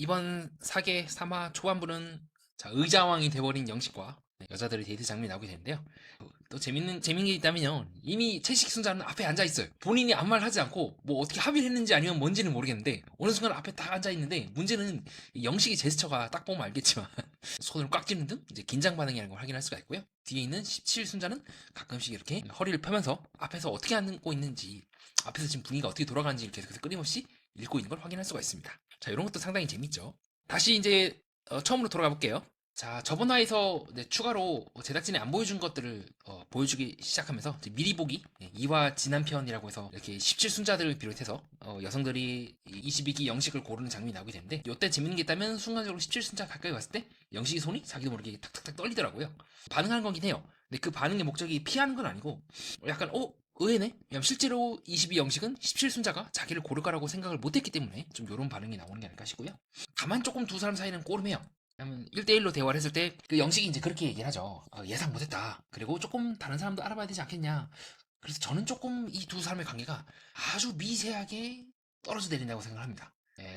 이번 사계 3화 초반부는 자, 의자왕이 돼버린 영식과 여자들의 데이트 장면이 나오게 되는데요. 또 재밌는 게 있다면요. 이미 채식 순자는 앞에 앉아 있어요. 본인이 아무 말 하지 않고 뭐 어떻게 합의를 했는지 아니면 뭔지는 모르겠는데 어느 순간 앞에 딱 앉아 있는데 문제는 이 영식의 제스처가 딱 보면 알겠지만 손을 꽉 쥐는 등 이제 긴장 반응이라는 걸 확인할 수가 있고요. 뒤에 있는 17 순자는 가끔씩 이렇게 허리를 펴면서 앞에서 어떻게 앉고 있는지 앞에서 지금 분위기가 어떻게 돌아가는지 계속해서 끊임없이 읽고 있는 걸 확인할 수가 있습니다. 자, 이런 것도 상당히 재밌죠. 다시 이제 처음으로 돌아가 볼게요. 자, 저번 화에서 추가로 제작진이 안 보여준 것들을 보여주기 시작하면서 이제 미리 보기 2화 지난편이라고 해서 이렇게 17순자들을 비롯해서 여성들이 22기 영식을 고르는 장면이 나오게 되는데 이때 재밌는 게 있다면 순간적으로 17순자 가까이 왔을 때 영식이 손이 자기도 모르게 탁탁탁 떨리더라고요. 반응하는 거긴 해요. 근데 그 반응의 목적이 피하는 건 아니고 약간 의외네? 왜냐면 실제로 22 영식은 17순자가 자기를 고를 거라고 생각을 못했기 때문에 좀 이런 반응이 나오는 게 아닐까 싶고요. 다만 조금 두 사람 사이는 꼬름해요. 왜냐면 1대1로 대화를 했을 때 그 영식이 이제 그렇게 얘기를 하죠. 예상 못했다. 그리고 조금 다른 사람도 알아봐야 되지 않겠냐. 그래서 저는 조금 이 두 사람의 관계가 아주 미세하게 떨어져 내린다고 생각합니다.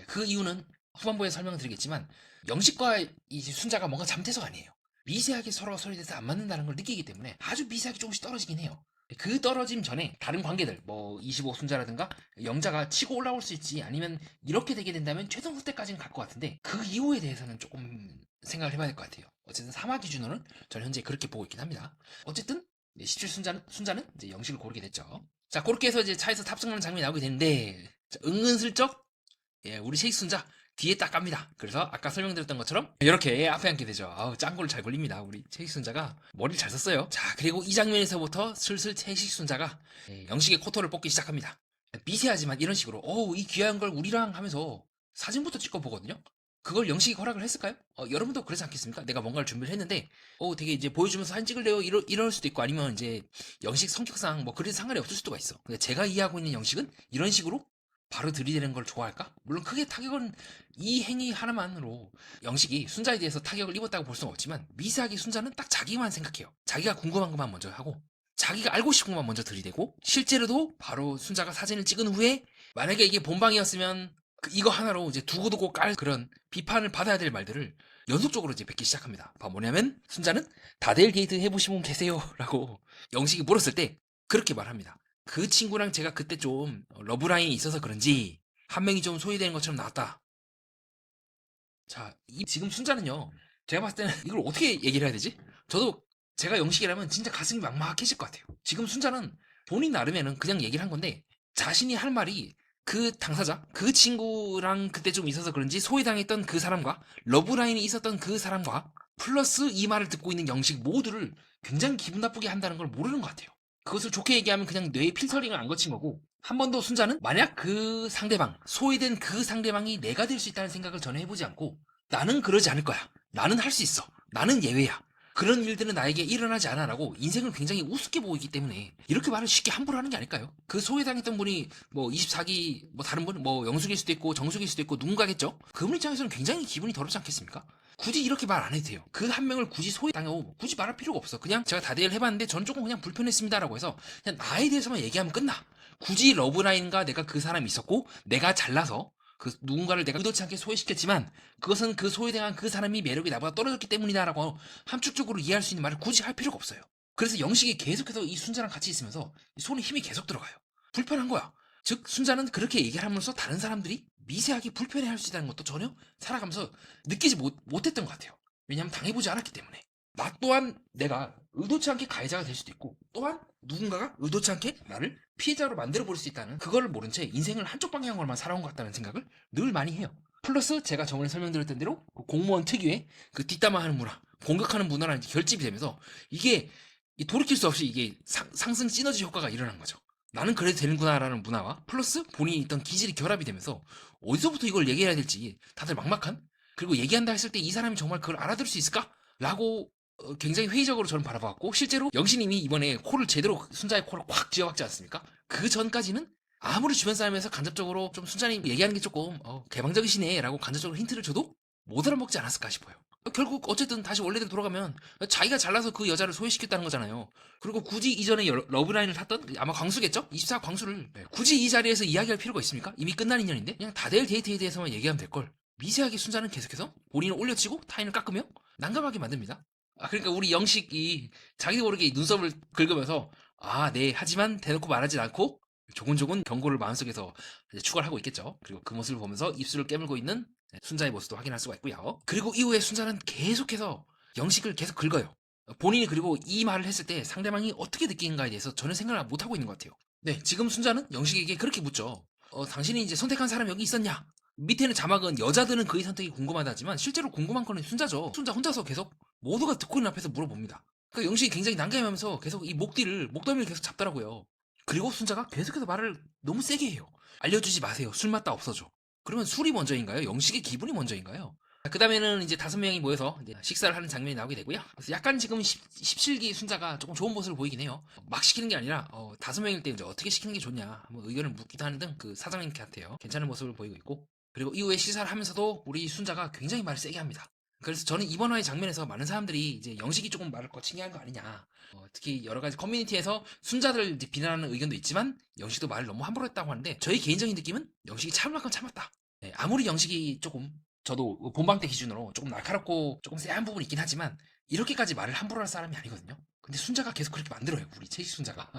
그 이유는 후반부에 설명을 드리겠지만 영식과 이 순자가 뭔가 잘못해서가 아니에요. 미세하게 서로가 서로에 대해서 안 맞는다는 걸 느끼기 때문에 아주 미세하게 조금씩 떨어지긴 해요. 그 떨어짐 전에 다른 관계들 뭐 25순자라든가 영자가 치고 올라올 수 있지 아니면 이렇게 되게 된다면 최종 후퇴까지는 갈 것 같은데 그 이후에 대해서는 조금 생각을 해봐야 될 것 같아요. 어쨌든 3화 기준으로는 저는 현재 그렇게 보고 있긴 합니다. 어쨌든 17순자는 이제 영식을 고르게 됐죠. 자, 그렇게 해서 이제 차에서 탑승하는 장면이 나오게 되는데 자, 은근슬쩍 우리 셰익순자 뒤에 딱 갑니다. 그래서 아까 설명드렸던 것처럼 이렇게 앞에 앉게 되죠. 아우, 짱구를 잘 굴립니다. 우리 채식순자가 머리를 잘 썼어요. 자, 그리고 이 장면에서부터 슬슬 채식순자가 영식의 코털을 뽑기 시작합니다. 미세하지만 이런 식으로 이 귀한 걸 우리랑 하면서 사진부터 찍어 보거든요. 그걸 영식이 허락을 했을까요? 여러분도 그러지 않겠습니까? 내가 뭔가를 준비를 했는데 되게 이제 보여주면서 사진 찍을래요? 이럴 수도 있고 아니면 이제 영식 성격상 뭐 그래도 상관이 없을 수도 있어. 근데 제가 이해하고 있는 영식은 이런 식으로 바로 들이대는 걸 좋아할까? 물론 크게 타격은 이 행위 하나만으로 영식이 순자에 대해서 타격을 입었다고 볼 수는 없지만 미세하게 순자는 딱 자기만 생각해요. 자기가 궁금한 것만 먼저 하고 자기가 알고 싶은 것만 먼저 들이대고 실제로도 바로 순자가 사진을 찍은 후에 만약에 이게 본방이었으면 이거 하나로 이제 두고두고 깔 그런 비판을 받아야 될 말들을 연속적으로 이제 뱉기 시작합니다. 뭐냐면 순자는 다대일 데이트 해보신 분 계세요? 라고 영식이 물었을 때 그렇게 말합니다. 그 친구랑 제가 그때 좀 러브라인이 있어서 그런지 한 명이 좀 소외되는 것처럼 나왔다. 자, 지금 순자는요. 제가 봤을 때는 이걸 어떻게 얘기를 해야 되지? 저도 제가 영식이라면 진짜 가슴이 막막해질 것 같아요. 지금 순자는 본인 나름에는 그냥 얘기를 한 건데 자신이 할 말이 그 당사자, 그 친구랑 그때 좀 있어서 그런지 소외당했던 그 사람과 러브라인이 있었던 그 사람과 플러스 이 말을 듣고 있는 영식 모두를 굉장히 기분 나쁘게 한다는 걸 모르는 것 같아요. 그것을 좋게 얘기하면 그냥 뇌에 필터링을 안 거친 거고 한 번 더 순자는 만약 그 상대방, 소외된 그 상대방이 내가 될 수 있다는 생각을 전혀 해보지 않고 나는 그러지 않을 거야. 나는 할 수 있어. 나는 예외야. 그런 일들은 나에게 일어나지 않아라고 인생을 굉장히 우습게 보이기 때문에 이렇게 말을 쉽게 함부로 하는 게 아닐까요? 그 소외당했던 분이 뭐 24기 뭐 다른 분 뭐 영숙일 수도 있고 정숙일 수도 있고 누군가겠죠? 그분 입장에서는 굉장히 기분이 더럽지 않겠습니까? 굳이 이렇게 말 안 해도 돼요. 그 한 명을 굳이 소외당하고 굳이 말할 필요가 없어. 그냥 제가 다대를 해봤는데 전 조금 그냥 불편했습니다라고 해서 그냥 나에 대해서만 얘기하면 끝나. 굳이 러브라인과 내가 그 사람이 있었고 내가 잘나서 그 누군가를 내가 의도치 않게 소외시켰지만 그것은 그 소외당한 그 사람이 매력이 나보다 떨어졌기 때문이다라고 함축적으로 이해할 수 있는 말을 굳이 할 필요가 없어요. 그래서 영식이 계속해서 이 순자랑 같이 있으면서 손에 힘이 계속 들어가요. 불편한 거야. 즉 순자는 그렇게 얘기를 하면서 다른 사람들이 미세하게 불편해할 수 있다는 것도 전혀 살아가면서 느끼지 못했던 것 같아요. 왜냐하면 당해보지 않았기 때문에. 나 또한 내가 의도치 않게 가해자가 될 수도 있고 또한 누군가가 의도치 않게 나를 피해자로 만들어 버릴 수 있다는 그거를 모른 채 인생을 한쪽 방향으로만 살아온 것 같다는 생각을 늘 많이 해요. 플러스 제가 저번에 설명드렸던 대로 그 공무원 특유의 그 뒷담화하는 문화, 공격하는 문화라는 게 결집이 되면서 이게 돌이킬 수 없이 이게 상승 시너지 효과가 일어난 거죠. 나는 그래도 되는구나라는 문화와 플러스 본인이 있던 기질이 결합이 되면서 어디서부터 이걸 얘기해야 될지 다들 막막한 그리고 얘기한다 했을 때 이 사람이 정말 그걸 알아들을 수 있을까? 라고 굉장히 회의적으로 저는 바라봤고 실제로 영신님이 이번에 코를 제대로 순자의 코를 꽉 쥐어박지 않습니까? 그 전까지는 아무리 주변 사람에서 간접적으로 좀 순자님 얘기하는 게 조금 개방적이시네 라고 간접적으로 힌트를 줘도 못 알아먹지 않았을까 싶어요. 결국 어쨌든 다시 원래대로 돌아가면 자기가 잘나서 그 여자를 소외시켰다는 거잖아요. 그리고 굳이 이전에 러브라인을 탔던 아마 광수겠죠? 24 광수를 굳이 이 자리에서 이야기할 필요가 있습니까? 이미 끝난 인연인데 그냥 다대일 데이트에 대해서만 얘기하면 될걸. 미세하게 순자는 계속해서 본인을 올려치고 타인을 깎으며 난감하게 만듭니다. 그러니까 우리 영식이 자기도 모르게 눈썹을 긁으면서 네, 하지만 대놓고 말하진 않고 조곤조곤 경고를 마음속에서 이제 추가를 하고 있겠죠. 그리고 그 모습을 보면서 입술을 깨물고 있는 순자의 모습도 확인할 수가 있고요. 그리고 이후에 순자는 계속해서 영식을 계속 긁어요. 본인이 그리고 이 말을 했을 때 상대방이 어떻게 느끼는가에 대해서 전혀 생각을 못하고 있는 것 같아요. 네, 지금 순자는 영식에게 그렇게 묻죠. 당신이 이제 선택한 사람 여기 있었냐? 밑에는 자막은 여자들은 그의 선택이 궁금하다지만 실제로 궁금한 거는 순자죠. 순자 혼자서 계속 모두가 듣고 있는 앞에서 물어봅니다. 그러니까 영식이 굉장히 난감해하면서 계속 이 목덜미를 계속 잡더라고요. 그리고 순자가 계속해서 말을 너무 세게 해요. 알려주지 마세요. 술 맛다 없어져. 그러면 술이 먼저인가요? 영식의 기분이 먼저인가요? 그 다음에는 이제 5명이 모여서 이제 식사를 하는 장면이 나오게 되고요. 그래서 약간 지금 17기 순자가 조금 좋은 모습을 보이긴 해요. 막 시키는 게 아니라 5명일 때 이제 어떻게 시키는 게 좋냐 뭐 의견을 묻기도 하는 등 그 사장님한테요. 괜찮은 모습을 보이고 있고, 그리고 이후에 시사를 하면서도 우리 순자가 굉장히 말을 세게 합니다. 그래서 저는 이번 화의 장면에서 많은 사람들이 이제 영식이 조금 말을 거치게 한 거 아니냐. 특히 여러 가지 커뮤니티에서 순자들 이제 비난하는 의견도 있지만 영식도 말을 너무 함부로 했다고 하는데, 저희 개인적인 느낌은 영식이 참을 만큼 참았다. 네, 아무리 영식이 조금, 저도 본방 때 기준으로 조금 날카롭고 조금 쎄한 부분이 있긴 하지만 이렇게까지 말을 함부로 할 사람이 아니거든요. 근데 순자가 계속 그렇게 만들어요. 우리 채식 순자가.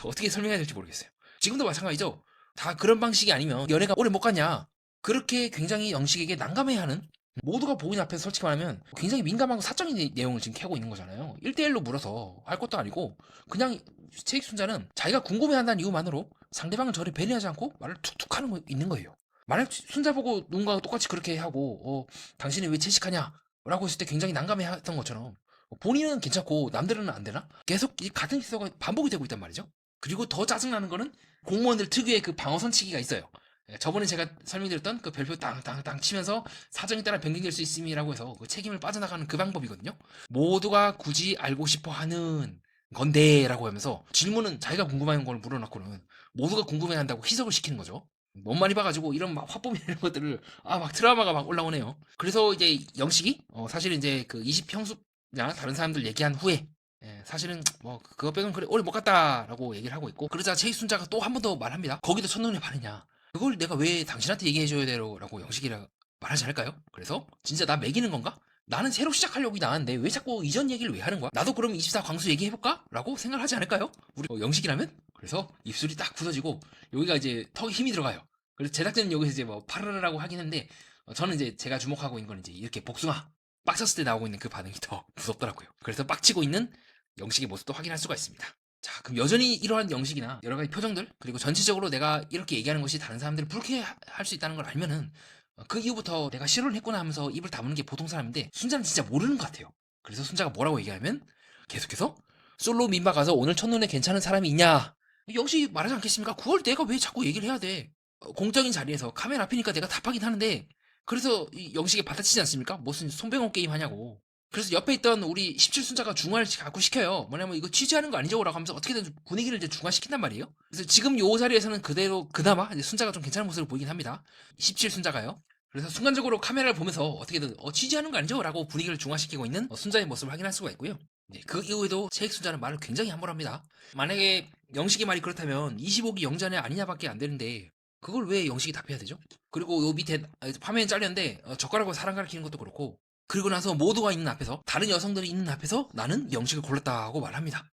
어떻게 설명해야 될지 모르겠어요. 지금도 마찬가지죠. 다 그런 방식이 아니면 연애가 오래 못 가냐. 그렇게 굉장히 영식에게 난감해하는, 모두가 보인 앞에서 솔직히 말하면 굉장히 민감하고 사적인 내용을 지금 캐고 있는 거잖아요. 1대1로 물어서 할 것도 아니고 그냥 채식 순자는 자기가 궁금해한다는 이유만으로 상대방은 저를 배려하지 않고 말을 툭툭 하는 거 있는 거예요. 만약 순자 보고 누군가가 똑같이 그렇게 하고 당신이 왜 채식하냐 라고 했을 때 굉장히 난감해했던 것처럼 본인은 괜찮고 남들은 안 되나? 계속 이 같은 시도가 반복이 되고 있단 말이죠. 그리고 더 짜증나는 거는 공무원들 특유의 그 방어선 치기가 있어요. 저번에 제가 설명드렸던 그 별표 땅땅땅 치면서 사정에 따라 변경될 수 있음이라고 해서 그 책임을 빠져나가는 그 방법이거든요. 모두가 굳이 알고 싶어 하는 건데 라고 하면서 질문은 자기가 궁금한 걸 물어놓고는 모두가 궁금해한다고 희석을 시키는 거죠. 너무 많이 봐가지고 이런 막 화법이나 이런 것들을 막 드라마가 막 올라오네요. 그래서 이제 영식이 사실 이제 그 20평수나 다른 사람들 얘기한 후에 사실은 뭐 그거 빼곤 그래 오래 못 갔다라고 얘기를 하고 있고, 그러자 최순자가 또 한 번 더 말합니다. 거기도 첫눈에 반했냐? 그걸 내가 왜 당신한테 얘기해줘야 돼라고 영식이라 말하지 않을까요? 그래서 진짜 나 매기는 건가? 나는 새로 시작하려고 나왔는데 왜 자꾸 이전 얘기를 왜 하는 거야? 나도 그럼 24 광수 얘기해볼까? 라고 생각을 하지 않을까요? 우리 영식이라면? 그래서 입술이 딱 굳어지고 여기가 이제 턱에 힘이 들어가요. 그래서 제작진은 여기서 이제 뭐 파르르라고 하긴 했는데 저는 이제 제가 주목하고 있는 건 이제 이렇게 복숭아 빡쳤을 때 나오고 있는 그 반응이 더 무섭더라고요. 그래서 빡치고 있는 영식의 모습도 확인할 수가 있습니다. 자, 그럼 여전히 이러한 영식이나 여러 가지 표정들, 그리고 전체적으로 내가 이렇게 얘기하는 것이 다른 사람들을 불쾌할 수 있다는 걸 알면은 그 이후부터 내가 실언을 했구나 하면서 입을 다무는 게 보통 사람인데, 순자는 진짜 모르는 것 같아요. 그래서 순자가 뭐라고 얘기하면 계속해서 솔로 민박 가서 오늘 첫눈에 괜찮은 사람이 있냐? 영식이 말하지 않겠습니까? 그걸 내가 왜 자꾸 얘기를 해야 돼? 공적인 자리에서 카메라 앞이니까 내가 답하긴 하는데, 그래서 이 영식에 받아치지 않습니까? 무슨 손병호 게임 하냐고. 그래서 옆에 있던 우리 17순자가 중화를 자꾸 시켜요. 뭐냐면 이거 취재하는 거 아니죠? 라고 하면서 어떻게든 분위기를 이제 중화시킨단 말이에요. 그래서 지금 요 자리에서는 그대로 그나마 이제 순자가 좀 괜찮은 모습을 보이긴 합니다. 17순자가요. 그래서 순간적으로 카메라를 보면서 어떻게든 취재하는 거 아니죠? 라고 분위기를 중화시키고 있는 순자의 모습을 확인할 수가 있고요. 그 이후에도 체익순자는 말을 굉장히 함부로 합니다. 만약에 영식의 말이 그렇다면 25기 영자네 아니냐밖에 안 되는데 그걸 왜 영식이 답해야 되죠? 그리고 요 밑에 화면에 잘렸는데 젓가락으로 사람 가리키는 것도 그렇고, 그리고 나서 모두가 있는 앞에서, 다른 여성들이 있는 앞에서 나는 영식을 골랐다고 말합니다.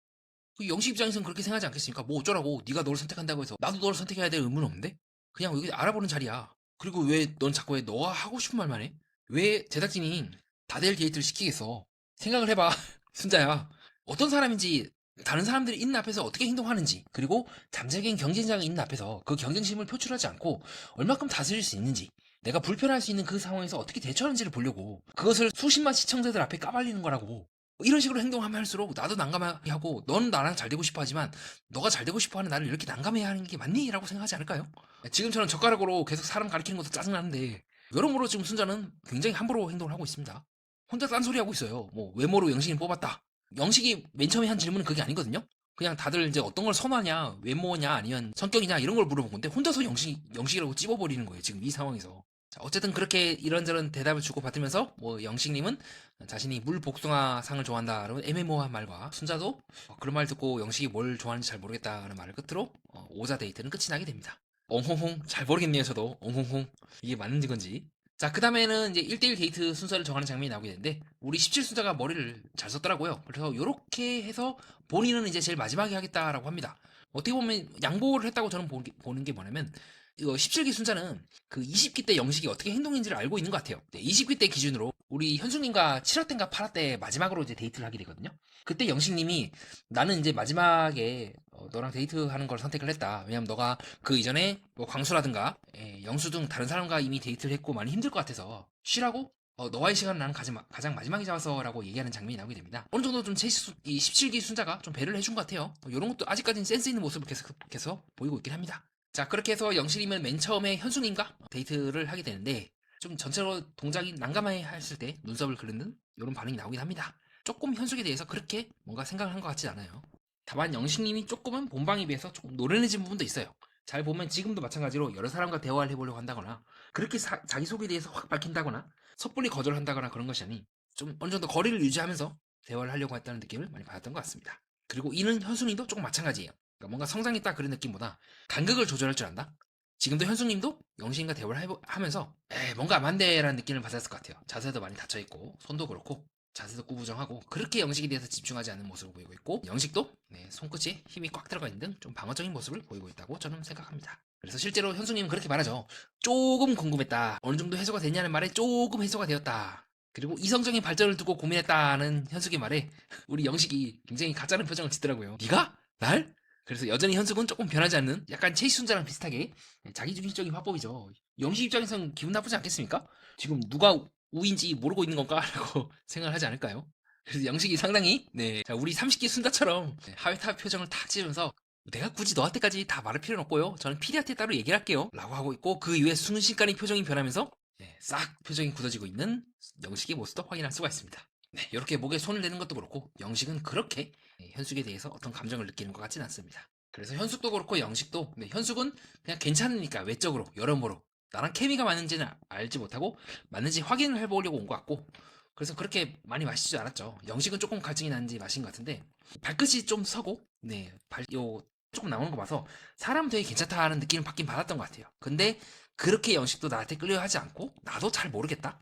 그 영식 입장에서는 그렇게 생각하지 않겠습니까? 뭐 어쩌라고, 네가 너를 선택한다고 해서 나도 너를 선택해야 될 의무는 없는데? 그냥 여기 알아보는 자리야. 그리고 왜 넌 자꾸 왜 너가 하고 싶은 말만 해? 왜 제작진이 다대일 게이트를 시키겠어? 생각을 해봐. 순자야. 어떤 사람인지, 다른 사람들이 있는 앞에서 어떻게 행동하는지, 그리고 잠재적인 경쟁자가 있는 앞에서 그 경쟁심을 표출하지 않고 얼마큼 다스릴 수 있는지, 내가 불편할 수 있는 그 상황에서 어떻게 대처하는지를 보려고 그것을 수십만 시청자들 앞에 까발리는 거라고. 이런 식으로 행동하면 할수록 나도 난감하게 하고, 넌 나랑 잘 되고 싶어 하지만 너가 잘 되고 싶어 하는 나를 이렇게 난감해 하는 게 맞니? 라고 생각하지 않을까요? 지금처럼 젓가락으로 계속 사람 가리키는 것도 짜증나는데 여러모로 지금 순자는 굉장히 함부로 행동을 하고 있습니다. 혼자 딴소리 하고 있어요. 뭐 외모로 영식이를 뽑았다. 영식이 맨 처음에 한 질문은 그게 아니거든요. 그냥 다들 이제 어떤 걸 선호하냐, 외모냐, 아니면 성격이냐 이런 걸 물어본 건데 혼자서 영식이라고 찝어버리는 거예요. 지금 이 상황에서. 자, 어쨌든 그렇게 이런저런 대답을 주고 받으면서 뭐 영식님은 자신이 물복숭아 상을 좋아한다라는 애매모호한 말과, 순자도 그런 말 듣고 영식이 뭘 좋아하는지 잘 모르겠다는 말을 끝으로 오자 데이트는 끝이 나게 됩니다. 엉홍홍 잘 모르겠네요. 저도 엉홍홍 이게 맞는 건지. 자, 그 다음에는 이제 1대1 데이트 순서를 정하는 장면이 나오게 되는데, 우리 17순자가 머리를 잘 썼더라고요. 그래서 요렇게 해서 본인은 이제 제일 마지막에 하겠다라고 합니다. 어떻게 보면 양보를 했다고 저는 보는 게 뭐냐면, 이거 17기 순자는 그 20기 때 영식이 어떻게 행동인지를 알고 있는 것 같아요. 20기 때 기준으로 우리 현숙님과 7화 때인가 8화 때 마지막으로 이제 데이트를 하게 되거든요. 그때 영식님이 나는 이제 마지막에 너랑 데이트하는 걸 선택을 했다. 왜냐면 너가 그 이전에 뭐 광수라든가 영수 등 다른 사람과 이미 데이트를 했고 많이 힘들 것 같아서 쉬라고 너와의 시간을 나는 가장 마지막에 잡아서라고 얘기하는 장면이 나오게 됩니다. 어느 정도 좀 이 17기 순자가 좀 배려를 해준 것 같아요. 이런 것도 아직까지는 센스 있는 모습을 계속 보이고 있긴 합니다. 자, 그렇게 해서 영실님은 맨 처음에 현숙님과 데이트를 하게 되는데 좀 전체로 동작이 난감해 했을 때 눈썹을 그리는 이런 반응이 나오긴 합니다. 조금 현숙에 대해서 그렇게 뭔가 생각을 한 것 같진 않아요. 다만 영식님이 조금은 본방에 비해서 조금 노련해진 부분도 있어요. 잘 보면 지금도 마찬가지로 여러 사람과 대화를 해보려고 한다거나 그렇게 자기소개에 대해서 확 밝힌다거나 섣불리 거절한다거나 그런 것이 아닌 좀 어느 정도 거리를 유지하면서 대화를 하려고 했다는 느낌을 많이 받았던 것 같습니다. 그리고 이는 현숙님도 조금 마찬가지예요. 그러니까 뭔가 성장했다 그런 느낌보다 간극을 조절할 줄 안다. 지금도 현숙님도 영식님과 대화를 하면서 뭔가 안 맞네라는 느낌을 받았을 것 같아요. 자세도 많이 닫혀있고 손도 그렇고 자세도 꾸부정하고 그렇게 영식에 대해서 집중하지 않는 모습을 보이고 있고 영식도 손끝에 힘이 꽉 들어가 있는 등 좀 방어적인 모습을 보이고 있다고 저는 생각합니다. 그래서 실제로 현숙님은 그렇게 말하죠. 조금 궁금했다. 어느 정도 해소가 됐냐는 말에 조금 해소가 되었다. 그리고 이성적인 발전을 두고 고민했다는 현숙의 말에 우리 영식이 굉장히 가짜는 표정을 짓더라고요. 네가? 날? 그래서 여전히 현숙은 조금 변하지 않는 약간 체이순자랑 비슷하게 자기중심적인 화법이죠. 영식 입장에서는 기분 나쁘지 않겠습니까? 지금 누가 우인지 모르고 있는 건가? 라고 생각을 하지 않을까요? 그래서 영식이 상당히 자, 우리 30기 순자처럼 하회타 표정을 탁 지으면서 내가 굳이 너한테까지 다 말할 필요는 없고요. 저는 피디한테 따로 얘기를 할게요. 라고 하고 있고 그 이후에 순식간에 표정이 변하면서 싹 표정이 굳어지고 있는 영식의 모습도 확인할 수가 있습니다. 이렇게 목에 손을 내는 것도 그렇고 영식은 그렇게 현숙에 대해서 어떤 감정을 느끼는 것 같지는 않습니다. 그래서 현숙도 그렇고 영식도 현숙은 그냥 괜찮으니까 외적으로 여러모로 나랑 케미가 맞는지는 알지 못하고 맞는지 확인을 해보려고 온 것 같고 그래서 그렇게 많이 마시지 않았죠. 영식은 조금 갈증이 나는지 마신 것 같은데 발끝이 좀 서고 요 조금 나오는 거 봐서 사람 되게 괜찮다는 느낌을 받긴 받았던 것 같아요. 근데 그렇게 영식도 나한테 끌려하지 않고 나도 잘 모르겠다.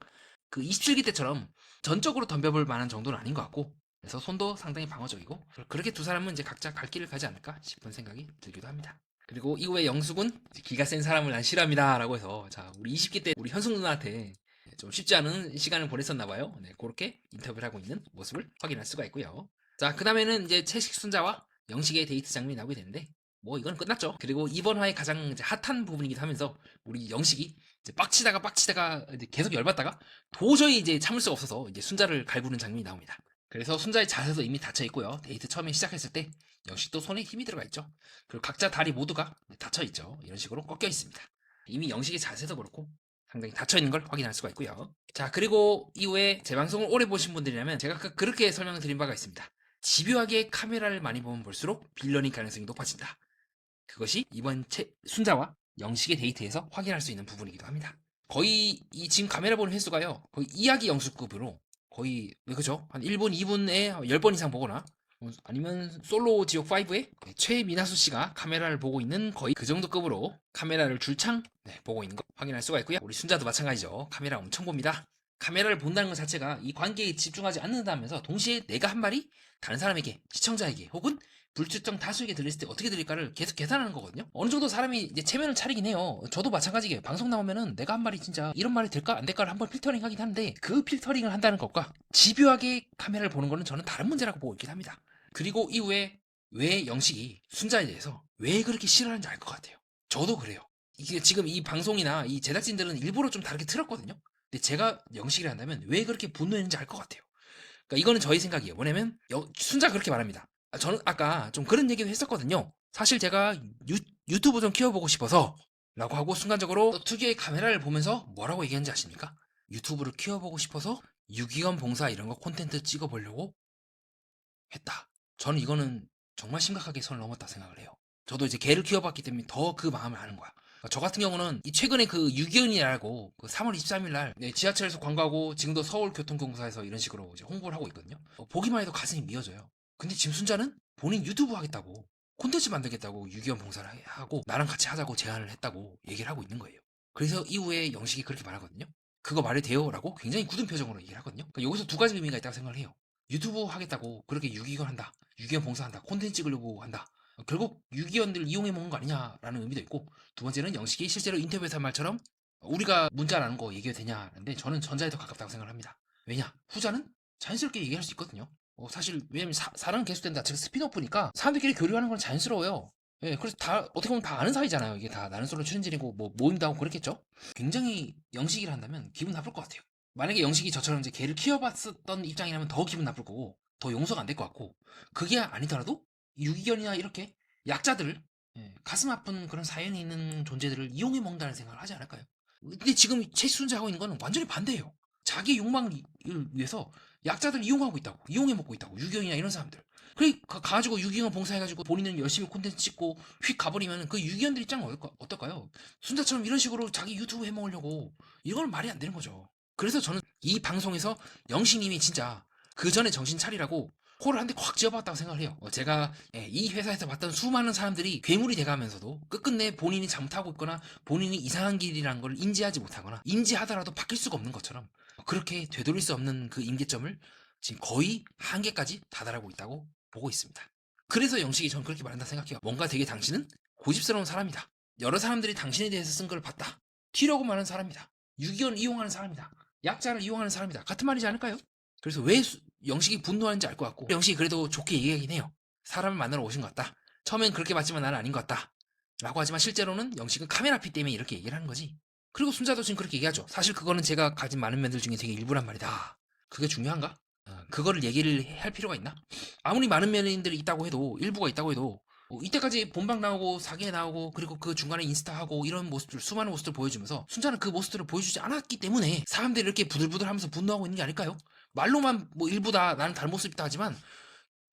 그 27기 때처럼 전적으로 덤벼볼 만한 정도는 아닌 것 같고 그래서 손도 상당히 방어적이고 그렇게 두 사람은 이제 각자 갈 길을 가지 않을까 싶은 생각이 들기도 합니다. 그리고 이후에 영숙은 기가 센 사람을 난 싫어합니다 라고 해서 자 우리 20기 때 우리 현숙 누나한테 좀 쉽지 않은 시간을 보냈었나 봐요. 그렇게 인터뷰를 하고 있는 모습을 확인할 수가 있고요. 자, 그 다음에는 이제 채식순자와 영식의 데이트 장면이 나오게 되는데 뭐 이건 끝났죠. 그리고 이번 화의 가장 이제 핫한 부분이기도 하면서 우리 영식이 이제 빡치다가 이제 계속 열받다가 도저히 이제 참을 수가 없어서 이제 순자를 갈구는 장면이 나옵니다. 그래서 순자의 자세도 이미 닫혀 있고요. 데이트 처음에 시작했을 때 영식도 손에 힘이 들어가 있죠. 그리고 각자 다리 모두가 닫혀 있죠. 이런 식으로 꺾여 있습니다. 이미 영식의 자세도 그렇고 상당히 닫혀 있는 걸 확인할 수가 있고요. 자, 그리고 이후에 제 방송을 오래 보신 분들이라면 제가 그렇게 설명을 드린 바가 있습니다. 집요하게 카메라를 많이 보면 볼수록 빌런일 가능성이 높아진다. 그것이 이번 순자와 영식의 데이트에서 확인할 수 있는 부분이기도 합니다. 거의 이 지금 카메라 보는 횟수가요. 거의 이야기 영수급으로 거의 그죠? 한 1분, 2분에 10번 이상 보거나 아니면 솔로 지옥 5에 최민하수 씨가 카메라를 보고 있는 거의 그 정도 급으로 카메라를 줄창 보고 있는 거 확인할 수가 있고요. 우리 순자도 마찬가지죠. 카메라 엄청 봅니다. 카메라를 본다는 것 자체가 이 관계에 집중하지 않는다면서 동시에 내가 한 말이 다른 사람에게, 시청자에게 혹은 불특정 다수에게 들렸을 때 어떻게 들릴까를 계속 계산하는 거거든요. 어느 정도 사람이 이제 체면을 차리긴 해요. 저도 마찬가지예요. 방송 나오면은 내가 한 말이 진짜 이런 말이 될까 안 될까를 한번 필터링 하긴 하는데 그 필터링을 한다는 것과 집요하게 카메라를 보는 거는 저는 다른 문제라고 보고 있긴 합니다. 그리고 이후에 왜 영식이 순자에 대해서 왜 그렇게 싫어하는지 알 것 같아요. 저도 그래요. 이게 지금 이 방송이나 이 제작진들은 일부러 좀 다르게 틀었거든요. 근데 제가 영식이라 한다면 왜 그렇게 분노했는지 알 것 같아요. 그러니까 이거는 저의 생각이에요. 뭐냐면 순자 그렇게 말합니다. 저는 아까 좀 그런 얘기도 했었거든요. 사실 제가 유튜브 좀 키워보고 싶어서 라고 하고 순간적으로 또 특유의 카메라를 보면서 뭐라고 얘기했는지 아십니까? 유튜브를 키워보고 싶어서 유기견 봉사 이런 거 콘텐츠 찍어보려고 했다. 저는 이거는 정말 심각하게 선을 넘었다 생각을 해요. 저도 이제 개를 키워봤기 때문에 더 그 마음을 아는 거야. 그러니까 저 같은 경우는 이 최근에 그 유기견이라고 그 3월 23일 날 지하철에서 광고하고 지금도 서울교통공사에서 이런 식으로 이제 홍보를 하고 있거든요. 보기만 해도 가슴이 미어져요. 근데 지금 순자는 본인 유튜브 하겠다고 콘텐츠 만들겠다고 유기견 봉사를 하고 나랑 같이 하자고 제안을 했다고 얘기를 하고 있는 거예요. 그래서 이후에 영식이 그렇게 말하거든요. 그거 말이 돼요? 라고 굉장히 굳은 표정으로 얘기를 하거든요. 그러니까 여기서 두 가지 의미가 있다고 생각을 해요. 유튜브 하겠다고 그렇게 유기견 한다, 유기견 봉사한다, 콘텐츠 찍으려고 한다, 결국 유기견들 이용해 먹는 거 아니냐라는 의미도 있고, 두 번째는 영식이 실제로 인터뷰에서 한 말처럼 우리가 문자 나는 거 얘기해도 되냐는데 저는 전자에 더 가깝다고 생각을 합니다. 왜냐? 후자는 자연스럽게 얘기할 수 있거든요. 사실 왜냐면 사랑 개수된 자체가 스피노프니까 사람들끼리 교류하는 건 자연스러워요. 예, 그래서 다 어떻게 보면 다 아는 사이잖아요. 이게 다 나는 솔로 출연진이고 뭐 모임도 하고 그랬겠죠. 굉장히 영식이를 한다면 기분 나쁠 것 같아요. 만약에 영식이 저처럼 이제 개를 키워봤었던 입장이라면 더 기분 나쁠 거고 더 용서가 안 될 것 같고, 그게 아니더라도 유기견이나 이렇게 약자들, 예, 가슴 아픈 그런 사연이 있는 존재들을 이용해 먹는다는 생각을 하지 않을까요? 근데 지금 최시순자 하고 있는 거는 완전히 반대예요. 자기 욕망을 위해서 약자들 이용하고 있다고, 이용해 먹고 있다고, 유기견이나 이런 사람들. 그래 가지고 유기견 봉사해가지고 본인은 열심히 콘텐츠 찍고 휙 가버리면 그 유기견들 입장은 어떨까요? 순자처럼 이런 식으로 자기 유튜브 해먹으려고, 이건 말이 안 되는 거죠. 그래서 저는 이 방송에서 영식님이 진짜 그 전에 정신 차리라고 코를 한 대 콱 쥐어봤다고 생각을 해요. 제가 이 회사에서 봤던 수많은 사람들이 괴물이 돼가면서도 끝끝내 본인이 잘못하고 있거나 본인이 이상한 길이라는 걸 인지하지 못하거나 인지하더라도 바뀔 수가 없는 것처럼 그렇게 되돌릴 수 없는 그 임계점을 지금 거의 한계까지 다다르고 있다고 보고 있습니다. 그래서 영식이 전 그렇게 말한다 생각해요. 뭔가 되게 당신은 고집스러운 사람이다. 여러 사람들이 당신에 대해서 쓴 걸 봤다. 튀려고 말하는 사람이다. 유기견 이용하는 사람이다. 약자를 이용하는 사람이다. 같은 말이지 않을까요? 그래서 왜 영식이 분노하는지 알 것 같고, 영식이 그래도 좋게 얘기하긴 해요. 사람을 만나러 오신 것 같다. 처음엔 그렇게 봤지만 나는 아닌 것 같다. 라고 하지만 실제로는 영식은 카메라피 때문에 이렇게 얘기를 하는 거지. 그리고 순자도 지금 그렇게 얘기하죠. 사실 그거는 제가 가진 많은 면들 중에 되게 일부란 말이다. 그게 중요한가? 그거를 얘기를 할 필요가 있나? 아무리 많은 면들이 있다고 해도, 일부가 있다고 해도, 이때까지 본방 나오고 사기에 나오고 그리고 그 중간에 인스타 하고 이런 모습들, 수많은 모습들을 보여주면서 순자는 그 모습들을 보여주지 않았기 때문에 사람들이 이렇게 부들부들 하면서 분노하고 있는 게 아닐까요? 말로만 뭐 일부다, 나는 다른 모습이다 하지만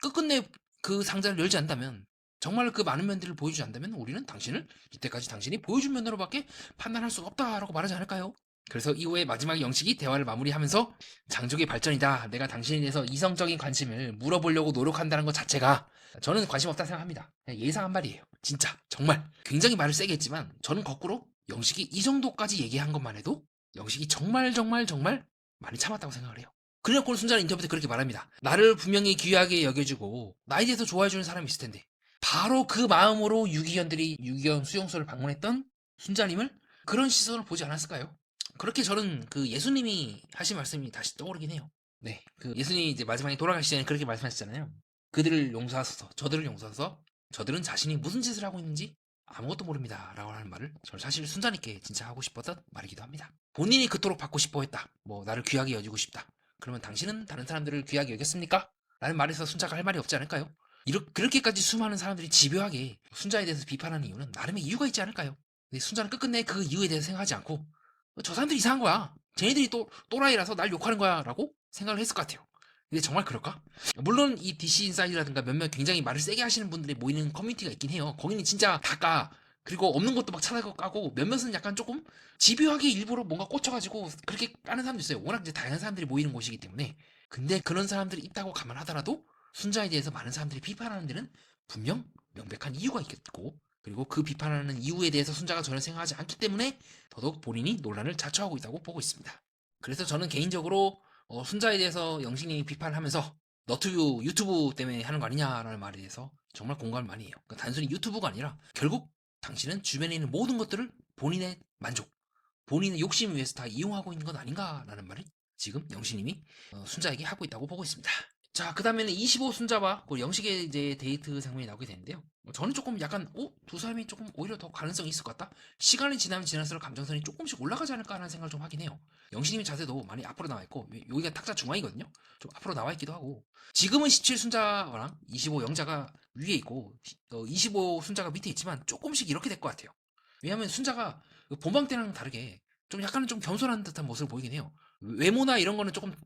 끝끝내 그 상자를 열지 않는다면, 정말 그 많은 면들을 보여주지 않는다면 우리는 당신을 이때까지 당신이 보여준 면으로밖에 판단할 수가 없다라고 말하지 않을까요? 그래서 이후에 마지막에 영식이 대화를 마무리하면서 장족의 발전이다, 내가 당신에 대해서 이성적인 관심을 물어보려고 노력한다는 것 자체가 저는 관심 없다 생각합니다. 그냥 예상한 말이에요. 진짜 정말 굉장히 말을 세게 했지만 저는 거꾸로 영식이 이 정도까지 얘기한 것만 해도 영식이 정말 정말 정말 많이 참았다고 생각을 해요. 그래놓고 순자는 인터뷰 때 그렇게 말합니다. 나를 분명히 귀하게 여겨주고 나에 대해서 좋아해주는 사람이 있을 텐데, 바로 그 마음으로 유기견들이 유기견 수용소를 방문했던 순자님을 그런 시선을 보지 않았을까요? 그렇게 저는 그 예수님이 하신 말씀이 다시 떠오르긴 해요. 네, 그 예수님이 이제 마지막에 돌아가시기 전에 그렇게 말씀하셨잖아요. 그들을 용서하소서, 저들을 용서하소서, 저들은 자신이 무슨 짓을 하고 있는지 아무것도 모릅니다 라고 하는 말을 저는 사실 순자님께 진짜 하고 싶었던 말이기도 합니다. 본인이 그토록 받고 싶어 했다, 뭐 나를 귀하게 여기고 싶다, 그러면 당신은 다른 사람들을 귀하게 여겼습니까? 라는 말에서 순자가 할 말이 없지 않을까요? 그렇게까지 수많은 사람들이 집요하게 순자에 대해서 비판하는 이유는 나름의 이유가 있지 않을까요? 근데 순자는 끝끝내 그 이유에 대해서 생각하지 않고 저 사람들이 이상한 거야, 쟤네들이 또 또라이라서 날 욕하는 거야 라고 생각을 했을 것 같아요. 근데 정말 그럴까? 물론 이 DC 인사이드라든가 몇몇 굉장히 말을 세게 하시는 분들이 모이는 커뮤니티가 있긴 해요. 거기는 진짜 다 까. 그리고 없는 것도 막 찾아가고, 몇몇은 약간 조금 집요하게 일부러 뭔가 꽂혀가지고 그렇게 까는 사람도 있어요. 워낙 이제 다양한 사람들이 모이는 곳이기 때문에. 근데 그런 사람들이 있다고 감안하더라도 순자에 대해서 많은 사람들이 비판하는 데는 분명 명백한 이유가 있겠고, 그리고 그 비판하는 이유에 대해서 순자가 전혀 생각하지 않기 때문에 더더욱 본인이 논란을 자초하고 있다고 보고 있습니다. 그래서 저는 개인적으로 순자에 대해서 영식님이 비판하면서 너튜브 유튜브 때문에 하는 거 아니냐라는 말에 대해서 정말 공감을 많이 해요. 그러니까 단순히 유튜브가 아니라 결국 당신은 주변에 있는 모든 것들을 본인의 만족, 본인의 욕심 위해서 다 이용하고 있는 건 아닌가라는 말을 지금 영식님이 순자에게 하고 있다고 보고 있습니다. 자, 그 다음에는 25 순자와 그 영식의 이제 데이트 장면이 나오게 되는데요. 저는 조금 약간 두 사람이 조금 오히려 더 가능성이 있을 것 같다, 시간이 지나면 지날수록 감정선이 조금씩 올라가지 않을까 하는 생각을 좀 하긴 해요. 영식님의 자세도 많이 앞으로 나와 있고, 여기가 탁자 중앙이거든요. 좀 앞으로 나와 있기도 하고, 지금은 17 순자랑 25 영자가 위에 있고 25 순자가 밑에 있지만 조금씩 이렇게 될 것 같아요. 왜냐하면 순자가 본방 때랑 다르게 좀 약간은 좀 겸손한 듯한 모습을 보이긴 해요. 외모나 이런 거는 조금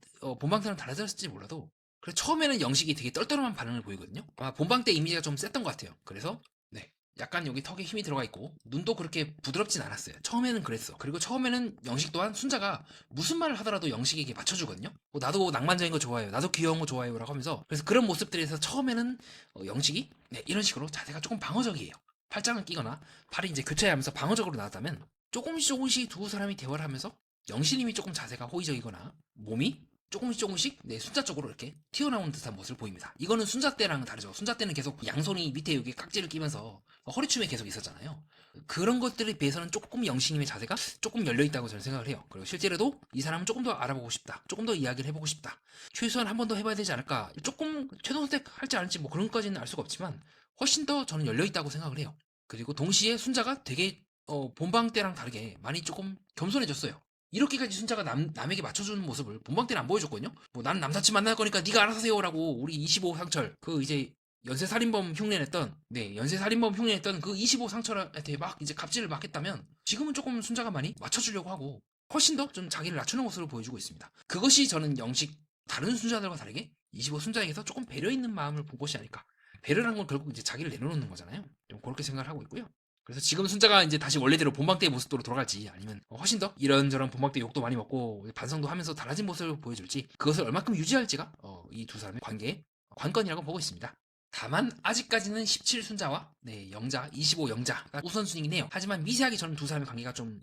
본방 때랑 달라졌을지 몰라도, 그래서 처음에는 영식이 되게 떨떠름한 반응을 보이거든요. 아마 본방 때 이미지가 좀 셌던 것 같아요. 그래서 네, 약간 여기 턱에 힘이 들어가 있고 눈도 그렇게 부드럽진 않았어요. 처음에는 그랬어. 그리고 처음에는 영식 또한 순자가 무슨 말을 하더라도 영식에게 맞춰주거든요. 나도 낭만적인 거 좋아해요, 나도 귀여운 거 좋아해요 라고 하면서, 그래서 그런 모습들에서 처음에는 영식이 이런 식으로 자세가 조금 방어적이에요. 팔짱을 끼거나 팔이 이제 교차하면서 방어적으로 나왔다면 조금씩 조금씩 두 사람이 대화를 하면서 영신님이 조금 자세가 호의적이거나 몸이 조금씩 네, 순자 쪽으로 이렇게 튀어나오는 듯한 모습을 보입니다. 이거는 순자 때랑은 다르죠. 순자 때는 계속 양손이 밑에 여기 깍지를 끼면서 허리춤에 계속 있었잖아요. 그런 것들에 비해서는 조금 영신님의 자세가 조금 열려있다고 저는 생각을 해요. 그리고 실제로도 이 사람은 조금 더 알아보고 싶다. 조금 더 이야기를 해보고 싶다. 최소한 한 번 더 해봐야 되지 않을까. 조금 최종 선택할지 않을지 뭐 그런 것까지는 알 수가 없지만 훨씬 더 저는 열려있다고 생각을 해요. 그리고 동시에 순자가 되게 본방 때랑 다르게 많이 조금 겸손해졌어요. 이렇게까지 순자가 남에게 맞춰주는 모습을 본방 때는 안 보여줬거든요. 뭐 나는 남사친 만날 거니까 네가 알아서 하세요라고 우리 25 상철 그 이제 연쇄살인범 흉내냈던 연쇄살인범 흉내냈던 그 25 상철한테 막 이제 갑질을 막 했다면 지금은 조금 순자가 많이 맞춰주려고 하고 훨씬 더 좀 자기를 낮추는 모습을 보여주고 있습니다. 그것이 저는 영식 다른 순자들과 다르게 25 순자에게서 조금 배려 있는 마음을 본 것이 아닐까. 배려란 건 결국 이제 자기를 내려놓는 거잖아요. 좀 그렇게 생각을 하고 있고요. 그래서 지금 순자가 이제 다시 원래대로 본방 때의 모습으로 돌아갈지 아니면 훨씬 더 이런저런 본방 때 욕도 많이 먹고 반성도 하면서 달라진 모습을 보여줄지 그것을 얼마큼 유지할지가 이 두 사람의 관계의 관건이라고 보고 있습니다. 다만 아직까지는 17순자와 영자, 25 영자가 우선순위긴 해요. 하지만 미세하게 저는 두 사람의 관계가 좀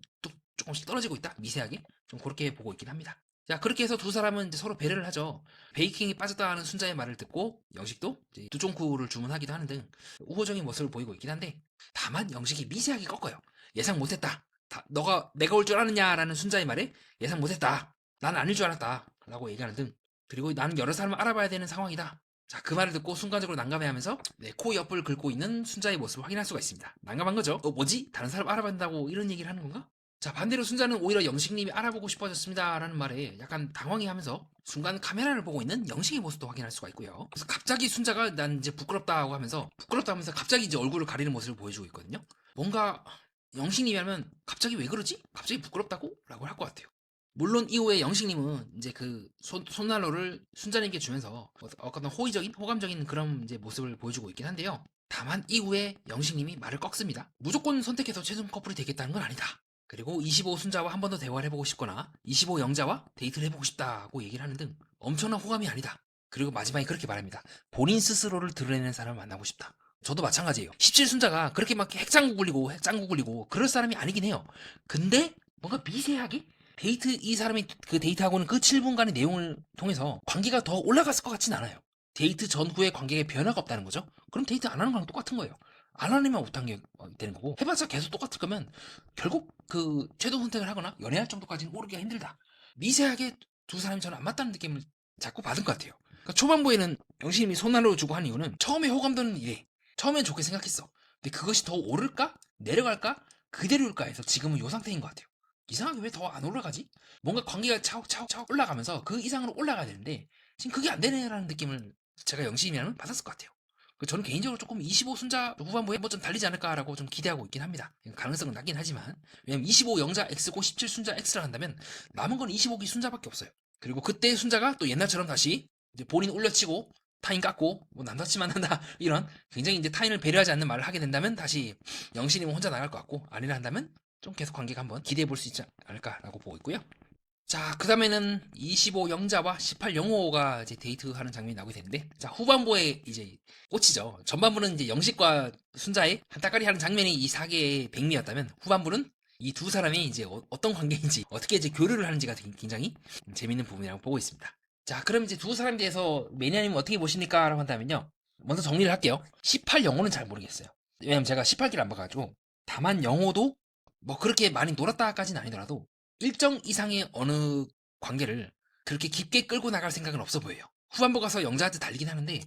조금씩 떨어지고 있다. 미세하게 좀 그렇게 보고 있긴 합니다. 자, 그렇게 해서 두 사람은 이제 서로 배려를 하죠. 베이킹이 빠졌다 하는 순자의 말을 듣고 영식도 이제 두종쿠를 주문하기도 하는 등 우호적인 모습을 보이고 있긴 한데 다만 영식이 미세하게 꺾어요. 예상 못했다. 내가 올 줄 아느냐라는 순자의 말에 예상 못했다. 나는 아닐 줄 알았다. 라고 얘기하는 등 그리고 나는 여러 사람을 알아봐야 되는 상황이다. 자, 그 말을 듣고 순간적으로 난감해하면서 코 옆을 긁고 있는 순자의 모습을 확인할 수가 있습니다. 난감한 거죠. 뭐지? 다른 사람 알아본다고 이런 얘기를 하는 건가? 자, 반대로 순자는 오히려 영식님이 알아보고 싶어졌습니다 라는 말에 약간 당황해하면서 순간 카메라를 보고 있는 영식의 모습도 확인할 수가 있고요. 그래서 갑자기 순자가 난 이제 부끄럽다고 하면서 갑자기 이제 얼굴을 가리는 모습을 보여주고 있거든요. 뭔가 영식님이라면 갑자기 왜 그러지? 갑자기 부끄럽다고? 라고 할 것 같아요. 물론 이후에 영식님은 이제 그 손난로를 순자님께 주면서 어떤 호감적인 그런 이제 모습을 보여주고 있긴 한데요. 다만 이후에 영식님이 말을 꺾습니다. 무조건 선택해서 최종 커플이 되겠다는 건 아니다. 그리고 25 순자와 한 번 더 대화를 해보고 싶거나 25 영자와 데이트를 해보고 싶다고 얘기를 하는 등 엄청난 호감이 아니다. 그리고 마지막에 그렇게 말합니다. 본인 스스로를 드러내는 사람을 만나고 싶다. 저도 마찬가지예요. 17 순자가 그렇게 막 핵장구 굴리고 그럴 사람이 아니긴 해요. 근데 뭔가 미세하게 이 사람이 그 데이트하고는 그 7분간의 내용을 통해서 관계가 더 올라갔을 것 같진 않아요. 데이트 전후의 관계에 변화가 없다는 거죠. 그럼 데이트 안 하는 거랑 똑같은 거예요. 안 하려면 못한 게 되는 거고 해봤자 계속 똑같을 거면 결국 그 최종 선택을 하거나 연애할 정도까지는 오르기가 힘들다. 미세하게 두 사람이 저는 안 맞다는 느낌을 자꾸 받은 것 같아요. 그러니까 초반부에는 영신님이 손난로 주고 한 이유는 처음에 호감도는 이래. 처음엔 좋게 생각했어. 근데 그것이 더 오를까? 내려갈까? 그대로일까 해서 지금은 요 상태인 것 같아요. 이상하게 왜 더 안 올라가지? 뭔가 관계가 차곡차곡 올라가면서 그 이상으로 올라가야 되는데 지금 그게 안 되네라는 느낌을 제가 영신님이라면 받았을 것 같아요. 저는 개인적으로 조금 25 순자 후반부에 뭐 좀 달리지 않을까라고 좀 기대하고 있긴 합니다. 가능성은 낮긴 하지만 왜냐면 25 영자 X고 17 순자 X를 한다면 남은 건 25기 순자밖에 없어요. 그리고 그때 순자가 또 옛날처럼 다시 이제 본인 올려치고 타인 깎고 뭐 남사친 만난다 이런 굉장히 이제 타인을 배려하지 않는 말을 하게 된다면 다시 영신님은 혼자 나갈 것 같고 아니라 한다면 좀 계속 관계가 한번 기대해 볼 수 있지 않을까라고 보고 있고요. 자, 그 다음에는 25 영자와 18 영호가 이제 데이트하는 장면이 나오게 되는데, 자, 후반부에 이제 꽂히죠. 전반부는 이제 영식과 순자의 한따까리 하는 장면이 이 사계의 백미였다면, 후반부는 이 두 사람이 이제 어떤 관계인지, 어떻게 이제 교류를 하는지가 굉장히 재밌는 부분이라고 보고 있습니다. 자, 그럼 이제 두 사람에 대해서 매니아님 어떻게 보십니까? 라고 한다면요. 먼저 정리를 할게요. 18 영호는 잘 모르겠어요. 왜냐면 제가 18기를 안 봐가지고, 다만 영호도 뭐 그렇게 많이 놀았다까지는 아니더라도, 일정 이상의 어느 관계를 그렇게 깊게 끌고 나갈 생각은 없어 보여요. 후반부 가서 영자한테 달리긴 하는데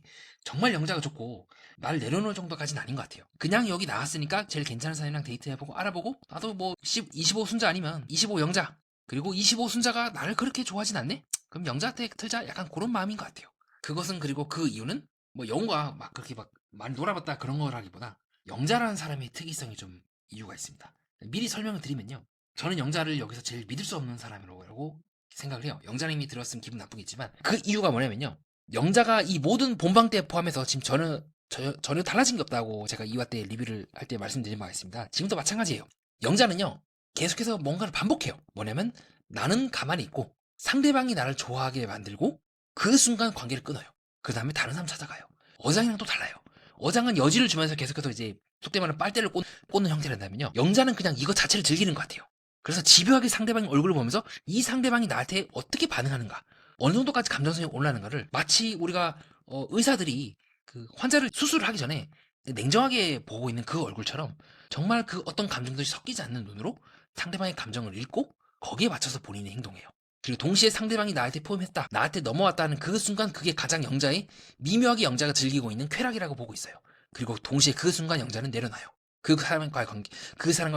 정말 영자가 좋고 날 내려놓을 정도까지는 아닌 것 같아요. 그냥 여기 나왔으니까 제일 괜찮은 사람이랑 데이트해보고 알아보고 나도 뭐 25 순자 아니면 25 영자 그리고 25 순자가 나를 그렇게 좋아하진 않네? 그럼 영자한테 틀자 약간 그런 마음인 것 같아요. 그것은 그리고 그 이유는 뭐 영호가 막 그렇게 막 많이 놀아봤다 그런 거라기보다 영자라는 사람의 특이성이 좀 이유가 있습니다. 미리 설명을 드리면요. 저는 영자를 여기서 제일 믿을 수 없는 사람이라고 생각을 해요. 영자님이 들었으면 기분 나쁘겠지만 그 이유가 뭐냐면요. 영자가 이 모든 본방 때 포함해서 지금 전혀 달라진 게 없다고 제가 2화 때 리뷰를 할 때 말씀드린 바가 있습니다. 지금도 마찬가지예요. 영자는요. 계속해서 뭔가를 반복해요. 뭐냐면 나는 가만히 있고 상대방이 나를 좋아하게 만들고 그 순간 관계를 끊어요. 그 다음에 다른 사람 찾아가요. 어장이랑 또 달라요. 어장은 여지를 주면서 계속해서 이제 속된 말로 빨대를 꽂는 형태를 한다면요. 영자는 그냥 이거 자체를 즐기는 것 같아요. 그래서 집요하게 상대방의 얼굴을 보면서 이 상대방이 나한테 어떻게 반응하는가, 어느 정도까지 감정성이 올라가는가를 마치 우리가 의사들이 그 환자를 수술을 하기 전에 냉정하게 보고 있는 그 얼굴처럼 정말 그 어떤 감정들이 섞이지 않는 눈으로 상대방의 감정을 읽고 거기에 맞춰서 본인이 행동해요. 그리고 동시에 상대방이 나한테 포함했다, 나한테 넘어왔다는 그 순간 그게 가장 영자의 미묘하게 영자가 즐기고 있는 쾌락이라고 보고 있어요. 그리고 동시에 그 순간 영자는 내려놔요. 그 사람과의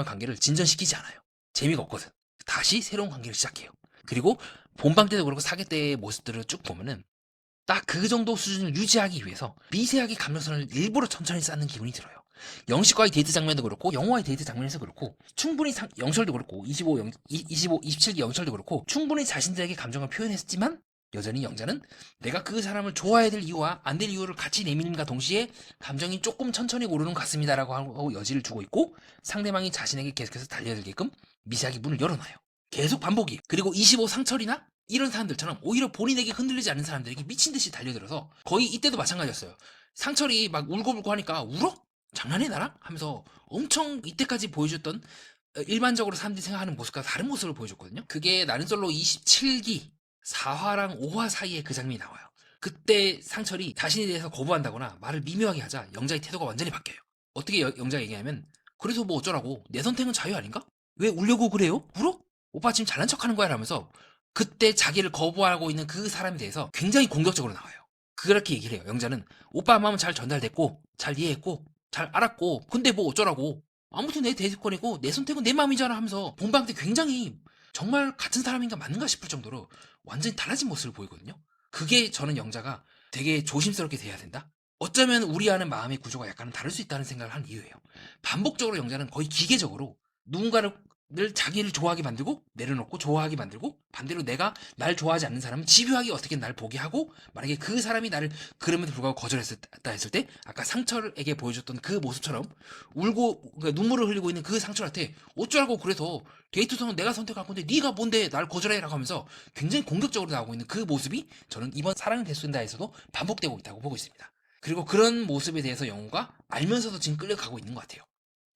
관계를 진전시키지 않아요. 재미가 없거든. 다시 새로운 관계를 시작해요. 그리고 본방 때도 그렇고 사귀 때의 모습들을 쭉 보면은 딱 그 정도 수준을 유지하기 위해서 미세하게 감정선을 일부러 천천히 쌓는 기분이 들어요. 영식과의 데이트 장면도 그렇고 영화의 데이트 장면에서 그렇고 충분히 영철도 그렇고 27기 영철도 그렇고 충분히 자신들에게 감정을 표현했지만 여전히 영자는 내가 그 사람을 좋아해야 될 이유와 안 될 이유를 같이 내밀음과 동시에 감정이 조금 천천히 오르는 것 같습니다라고 하고 여지를 주고 있고 상대방이 자신에게 계속해서 달려들게끔 미세하게 문을 열어놔요. 계속 반복이. 그리고 25 상철이나 이런 사람들처럼 오히려 본인에게 흔들리지 않는 사람들에게 미친 듯이 달려들어서 거의 이때도 마찬가지였어요. 상철이 막 울고불고 하니까 울어? 장난해 나랑? 하면서 엄청 이때까지 보여줬던 일반적으로 사람들이 생각하는 모습과 다른 모습을 보여줬거든요. 그게 나는 솔로 27기 4화랑 5화 사이에 그 장면이 나와요. 그때 상철이 자신에 대해서 거부한다거나 말을 미묘하게 하자 영자의 태도가 완전히 바뀌어요. 어떻게 영자가 얘기하면 그래서 뭐 어쩌라고, 내 선택은 자유 아닌가? 왜 울려고 그래요? 울어? 오빠 지금 잘난 척하는 거야 라면서 그때 자기를 거부하고 있는 그 사람에 대해서 굉장히 공격적으로 나와요. 그렇게 얘기를 해요. 영자는 오빠 마음은 잘 전달됐고 잘 이해했고 잘 알았고 근데 뭐 어쩌라고, 아무튼 내 대권이고 내 선택은 내 마음이잖아 하면서 본방 때 굉장히 정말 같은 사람인가 맞는가 싶을 정도로 완전히 달라진 모습을 보이거든요. 그게 저는 영자가 되게 조심스럽게 돼야 된다, 어쩌면 우리와는 마음의 구조가 약간은 다를 수 있다는 생각을 한 이유예요. 반복적으로 영자는 거의 기계적으로 누군가를 늘 자기를 좋아하게 만들고 내려놓고 좋아하게 만들고, 반대로 내가 날 좋아하지 않는 사람은 집요하게 어떻게 날 보게 하고, 만약에 그 사람이 나를 그럼에도 불구하고 거절했다 했을 때 아까 상철에게 보여줬던 그 모습처럼 울고 그러니까 눈물을 흘리고 있는 그 상철한테 어쩌라고, 그래서 데이트성은 내가 선택할 건데 네가 뭔데 날 거절해 라고 하면서 굉장히 공격적으로 나오고 있는 그 모습이 저는 이번 사랑은 대수된다에서도 반복되고 있다고 보고 있습니다. 그리고 그런 모습에 대해서 영호가 알면서도 지금 끌려가고 있는 것 같아요.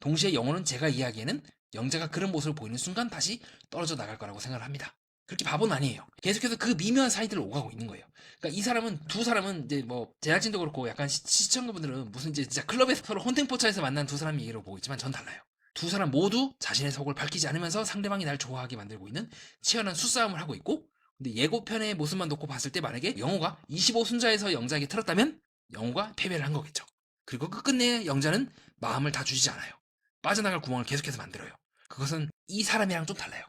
동시에 영호는 제가 이야기에는 영자가 그런 모습을 보이는 순간 다시 떨어져 나갈 거라고 생각을 합니다. 그렇게 바보는 아니에요. 계속해서 그 미묘한 사이들을 오가고 있는 거예요. 그러니까 이 사람은, 두 사람은 이제 뭐 제작진도 그렇고 약간 시청자분들은 무슨 이제 진짜 클럽에서 서로 혼팅포차에서 만난 두 사람 얘기로 보고 있지만 전 달라요. 두 사람 모두 자신의 속을 밝히지 않으면서 상대방이 날 좋아하게 만들고 있는 치열한 수싸움을 하고 있고, 근데 예고편의 모습만 놓고 봤을 때 만약에 영호가 25 순자에서 영자에게 틀었다면 영호가 패배를 한 거겠죠. 그리고 끝끝내 영자는 마음을 다 주지 않아요. 빠져나갈 구멍을 계속해서 만들어요. 그것은 이 사람이랑 좀 달라요.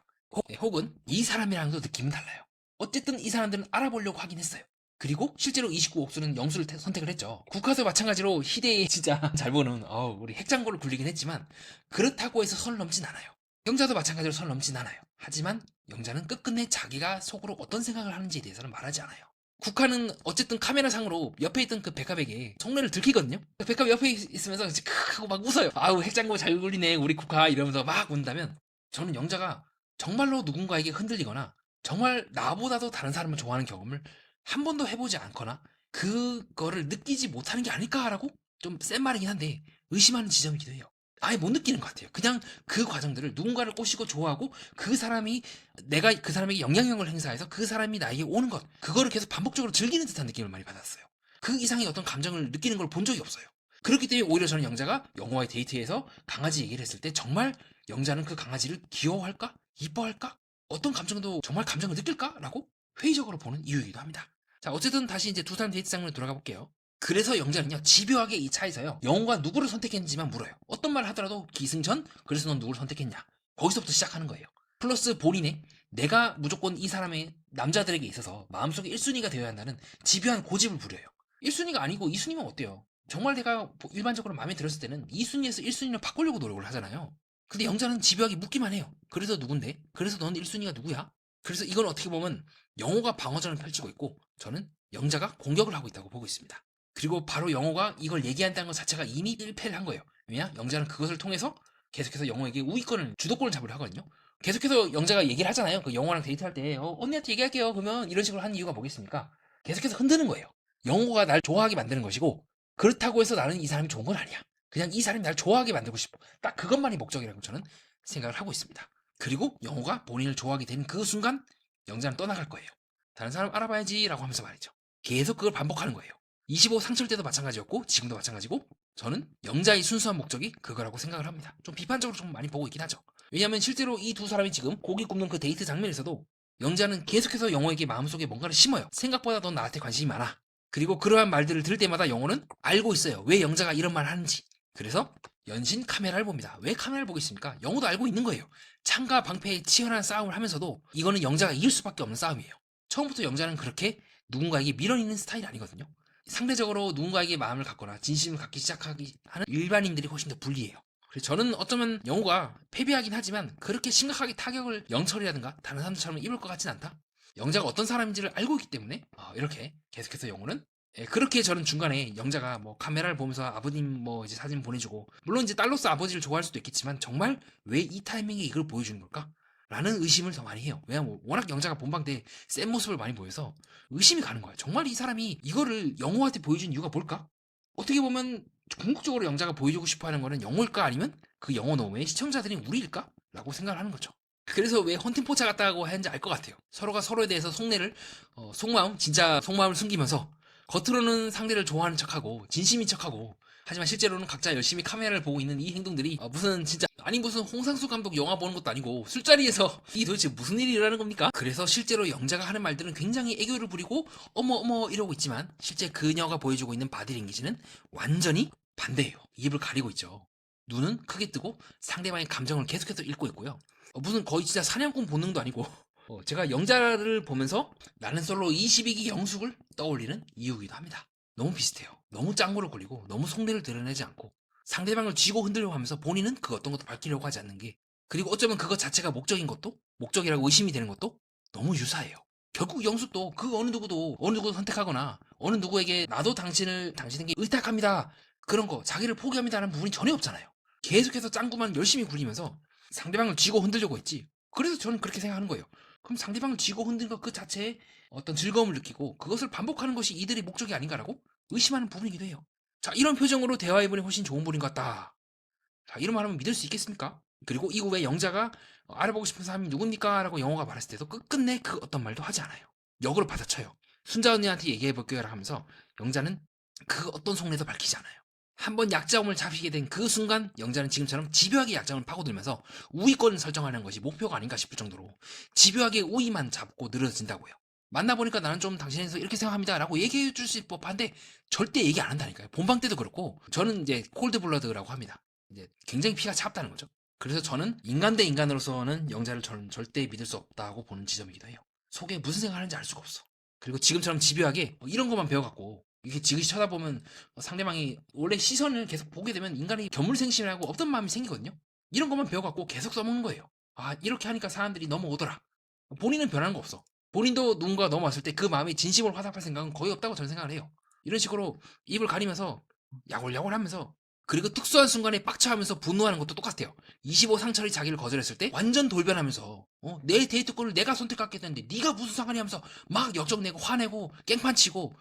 혹은 이 사람이랑도 느낌은 달라요. 어쨌든 이 사람들은 알아보려고 하긴 했어요. 그리고 실제로 29 옥수는 영수를 선택을 했죠. 국화도 마찬가지로 희대의 진짜 잘 보는 우리 핵장고를 굴리긴 했지만 그렇다고 해서 선을 넘진 않아요. 영자도 마찬가지로 선을 넘진 않아요. 하지만 영자는 끝끝내 자기가 속으로 어떤 생각을 하는지에 대해서는 말하지 않아요. 국화는 어쨌든 카메라상으로 옆에 있던 그 백합에게 속내를 들키거든요. 백합 옆에 있으면서 크 하고 막 웃어요. 아우 핵장고 잘 굴리네 우리 국화 이러면서 막 운다면, 저는 영자가 정말로 누군가에게 흔들리거나 정말 나보다도 다른 사람을 좋아하는 경험을 한 번도 해보지 않거나 그거를 느끼지 못하는 게 아닐까라고, 좀 센 말이긴 한데 의심하는 지점이기도 해요. 아예 못 느끼는 것 같아요. 그냥 그 과정들을 누군가를 꼬시고 좋아하고 그 사람이 내가 그 사람에게 영향력을 행사해서 그 사람이 나에게 오는 것, 그거를 계속 반복적으로 즐기는 듯한 느낌을 많이 받았어요. 그 이상의 어떤 감정을 느끼는 걸 본 적이 없어요. 그렇기 때문에 오히려 저는 영자가 영호와의 데이트에서 강아지 얘기를 했을 때 정말 영자는 그 강아지를 귀여워할까? 이뻐할까? 어떤 감정도 정말 감정을 느낄까? 라고 회의적으로 보는 이유이기도 합니다. 자, 어쨌든 다시 이제 두 사람 데이트 장면으로 돌아가 볼게요. 그래서 영자는요 집요하게 이 차에서요 영호가 누구를 선택했는지만 물어요. 어떤 말을 하더라도 기승전 그래서 넌 누구를 선택했냐, 거기서부터 시작하는 거예요. 플러스 본인의 내가 무조건 이 사람의 남자들에게 있어서 마음속에 1순위가 되어야 한다는 집요한 고집을 부려요. 1순위가 아니고 2순위면 어때요? 정말 내가 일반적으로 마음에 들었을 때는 2순위에서 1순위를 바꾸려고 노력을 하잖아요. 근데 영자는 집요하게 묻기만 해요. 그래서 누군데? 그래서 넌 1순위가 누구야? 그래서 이건 어떻게 보면 영호가 방어전을 펼치고 있고 저는 영자가 공격을 하고 있다고 보고 있습니다. 그리고 바로 영호가 이걸 얘기한다는 것 자체가 이미 1패를 한 거예요. 왜냐? 영자는 그것을 통해서 계속해서 영호에게 우위권을, 주도권을 잡으려 하거든요. 계속해서 영자가 얘기를 하잖아요. 그 영호랑 데이트할 때 언니한테 얘기할게요 그러면, 이런 식으로 한 이유가 뭐겠습니까? 계속해서 흔드는 거예요. 영호가 날 좋아하게 만드는 것이고, 그렇다고 해서 나는 이 사람이 좋은 건 아니야. 그냥 이 사람이 날 좋아하게 만들고 싶어. 딱 그것만이 목적이라고 저는 생각을 하고 있습니다. 그리고 영호가 본인을 좋아하게 된 그 순간 영자는 떠나갈 거예요. 다른 사람 알아봐야지 라고 하면서 말이죠. 계속 그걸 반복하는 거예요. 25 상철 때도 마찬가지였고 지금도 마찬가지고 저는 영자의 순수한 목적이 그거라고 생각을 합니다. 좀 비판적으로 좀 많이 보고 있긴 하죠. 왜냐하면 실제로 이 두 사람이 지금 고기 굽는 그 데이트 장면에서도 영자는 계속해서 영호에게 마음속에 뭔가를 심어요. 생각보다 넌 나한테 관심이 많아. 그리고 그러한 말들을 들을 때마다 영호는 알고 있어요. 왜 영자가 이런 말을 하는지. 그래서 연신 카메라를 봅니다. 왜 카메라를 보겠습니까? 영호도 알고 있는 거예요. 창과 방패의 치열한 싸움을 하면서도 이거는 영자가 이길 수밖에 없는 싸움이에요. 처음부터 영자는 그렇게 누군가에게 밀어있는 스타일이 아니거든요. 상대적으로 누군가에게 마음을 갖거나 진심을 갖기 시작하기 하는 일반인들이 훨씬 더 불리해요. 그래서 저는 어쩌면 영호가 패배하긴 하지만 그렇게 심각하게 타격을 영철이라든가 다른 사람들처럼 입을 것 같진 않다. 영자가 어떤 사람인지를 알고 있기 때문에 이렇게 계속해서 영호는 그렇게 저는 중간에 영자가 뭐 카메라를 보면서 아버님 뭐 이제 사진 보내주고 물론 이제 딸로서 아버지를 좋아할 수도 있겠지만 정말 왜 이 타이밍에 이걸 보여주는 걸까? 라는 의심을 더 많이 해요. 왜냐면 워낙 영자가 본방 때 센 모습을 많이 보여서 의심이 가는 거야. 정말 이 사람이 이거를 영호한테 보여준 이유가 뭘까? 어떻게 보면 궁극적으로 영자가 보여주고 싶어 하는 거는 영호일까 아니면 그 영호 너머의 시청자들이 우리일까? 라고 생각을 하는 거죠. 그래서 왜 헌팅포차 같다고 하는지 알 것 같아요. 서로가 서로에 대해서 속내를 속마음 진짜 속마음을 숨기면서 겉으로는 상대를 좋아하는 척하고 진심인 척하고 하지만 실제로는 각자 열심히 카메라를 보고 있는 이 행동들이 무슨 진짜 아니 무슨 홍상수 감독 영화 보는 것도 아니고 술자리에서 이 도대체 무슨 일이 일어나는 겁니까? 그래서 실제로 영자가 하는 말들은 굉장히 애교를 부리고 어머 어머 이러고 있지만 실제 그녀가 보여주고 있는 바디랭귀지는 완전히 반대예요. 입을 가리고 있죠. 눈은 크게 뜨고 상대방의 감정을 계속해서 읽고 있고요. 무슨 거의 진짜 사냥꾼 본능도 아니고 제가 영자를 보면서 나는 솔로 22기 영숙을 떠올리는 이유이기도 합니다. 너무 비슷해요. 너무 짱구를 굴리고 너무 속내를 드러내지 않고 상대방을 쥐고 흔들려고 하면서 본인은 그 어떤 것도 밝히려고 하지 않는 게 그리고 어쩌면 그것 자체가 목적인 것도 목적이라고 의심이 되는 것도 너무 유사해요. 결국 영숙도 그 어느 누구도 어느 누구도 선택하거나 어느 누구에게 나도 당신에게 의탁합니다. 그런 거 자기를 포기합니다라는 부분이 전혀 없잖아요. 계속해서 짱구만 열심히 굴리면서 상대방을 쥐고 흔들려고 했지. 그래서 저는 그렇게 생각하는 거예요. 그럼 상대방을 쥐고 흔드는 것 그 자체에 어떤 즐거움을 느끼고 그것을 반복하는 것이 이들의 목적이 아닌가라고 의심하는 부분이기도 해요. 자, 이런 표정으로 대화해보니 훨씬 좋은 분인 것 같다. 자, 이런 말 하면 믿을 수 있겠습니까? 그리고 이후에 영자가 알아보고 싶은 사람이 누굽니까? 라고 영호가 말했을 때도 끝끝내 그 어떤 말도 하지 않아요. 역으로 받아쳐요. 순자 언니한테 얘기해볼게요 하면서 영자는 그 어떤 속내도 밝히지 않아요. 한번 약점을 잡히게 된 그 순간 영자는 지금처럼 집요하게 약점을 파고들면서 우위권을 설정하는 것이 목표가 아닌가 싶을 정도로 집요하게 우위만 잡고 늘어진다고요. 만나보니까 나는 좀 당신에서 이렇게 생각합니다 라고 얘기해 줄 수 있을 법한데 절대 얘기 안 한다니까요. 본방 때도 그렇고 저는 이제 콜드블러드라고 합니다. 이제 굉장히 피가 차갑다는 거죠. 그래서 저는 인간 대 인간으로서는 영자를 저는 절대 믿을 수 없다고 보는 지점이기도 해요. 속에 무슨 생각하는지 알 수가 없어. 그리고 지금처럼 집요하게 이런 것만 배워갖고 이렇게 지그시 쳐다보면 상대방이 원래 시선을 계속 보게 되면 인간이 견물생심하고 없던 마음이 생기거든요. 이런 것만 배워갖고 계속 써먹는 거예요. 아 이렇게 하니까 사람들이 넘어오더라. 본인은 변한 거 없어. 본인도 누군가 넘어왔을 때 그 마음이 진심으로 화답할 생각은 거의 없다고 저는 생각을 해요. 이런 식으로 입을 가리면서 야골야골 하면서 그리고 특수한 순간에 빡쳐하면서 분노하는 것도 똑같아요. 25 상철이 자기를 거절했을 때 완전 돌변하면서 내 데이트권을 내가 선택하겠다는데 네가 무슨 상관이 하면서 막 역적내고 화내고 깽판치고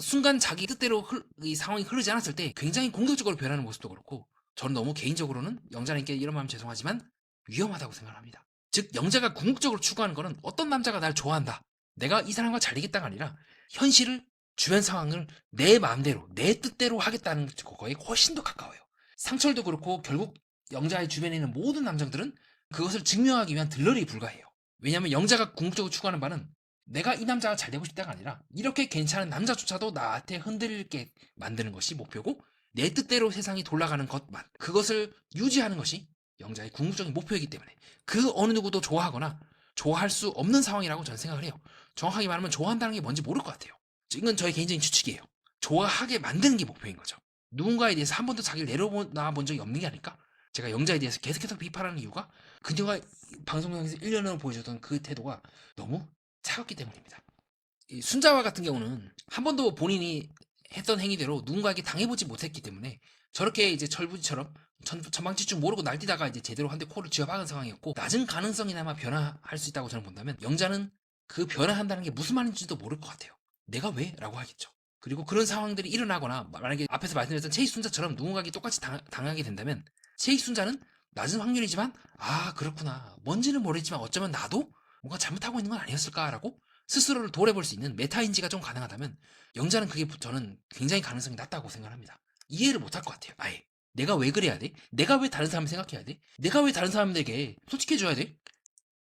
순간 자기 뜻대로 이 상황이 흐르지 않았을 때 굉장히 공격적으로 변하는 모습도 그렇고 저는 너무 개인적으로는 영자님께 이런 마음 죄송하지만 위험하다고 생각합니다. 즉 영자가 궁극적으로 추구하는 거는 어떤 남자가 날 좋아한다. 내가 이 사람과 잘 되겠다가 아니라 현실을 주변 상황을 내 마음대로 내 뜻대로 하겠다는 거에 훨씬 더 가까워요. 상철도 그렇고 결국 영자의 주변에 있는 모든 남성들은 그것을 증명하기 위한 들러리에 불과해요. 왜냐하면 영자가 궁극적으로 추구하는 바는 내가 이 남자가 잘 되고 싶다가 아니라 이렇게 괜찮은 남자조차도 나한테 흔들게 만드는 것이 목표고 내 뜻대로 세상이 돌아가는 것만 그것을 유지하는 것이 영자의 궁극적인 목표이기 때문에 그 어느 누구도 좋아하거나 좋아할 수 없는 상황이라고 저는 생각을 해요. 정확하게 말하면 좋아한다는 게 뭔지 모를 것 같아요. 이건 저의 개인적인 추측이에요. 좋아하게 만드는 게 목표인 거죠. 누군가에 대해서 한 번도 자기를 내려놔 본 적이 없는 게 아닐까? 제가 영자에 대해서 계속해서 비판하는 이유가 그녀가 방송국에서 1년을 보여줬던 그 태도가 너무 차갑기 때문입니다. 이 순자와 같은 경우는 한 번도 본인이 했던 행위대로 누군가에게 당해보지 못했기 때문에 저렇게 이제 철부지처럼 전방지축 모르고 날뛰다가 이제 제대로 한 대 코를 쥐어박은 상황이었고 낮은 가능성이나마 변화할 수 있다고 저는 본다면 영자는 그 변화한다는 게 무슨 말인지도 모를 것 같아요. 내가 왜? 라고 하겠죠. 그리고 그런 상황들이 일어나거나 만약에 앞에서 말씀드렸던 체이순자처럼 누군가에게 똑같이 당하게 된다면 체이순자는 낮은 확률이지만 아 그렇구나 뭔지는 모르겠지만 어쩌면 나도 뭔가 잘못하고 있는 건 아니었을까라고 스스로를 돌아볼 수 있는 메타인지가 좀 가능하다면 영자는 그게 저는 굉장히 가능성이 낮다고 생각합니다. 이해를 못할 것 같아요. 아예 내가 왜 그래야 돼? 내가 왜 다른 사람을 생각해야 돼? 내가 왜 다른 사람들에게 솔직해져야 돼?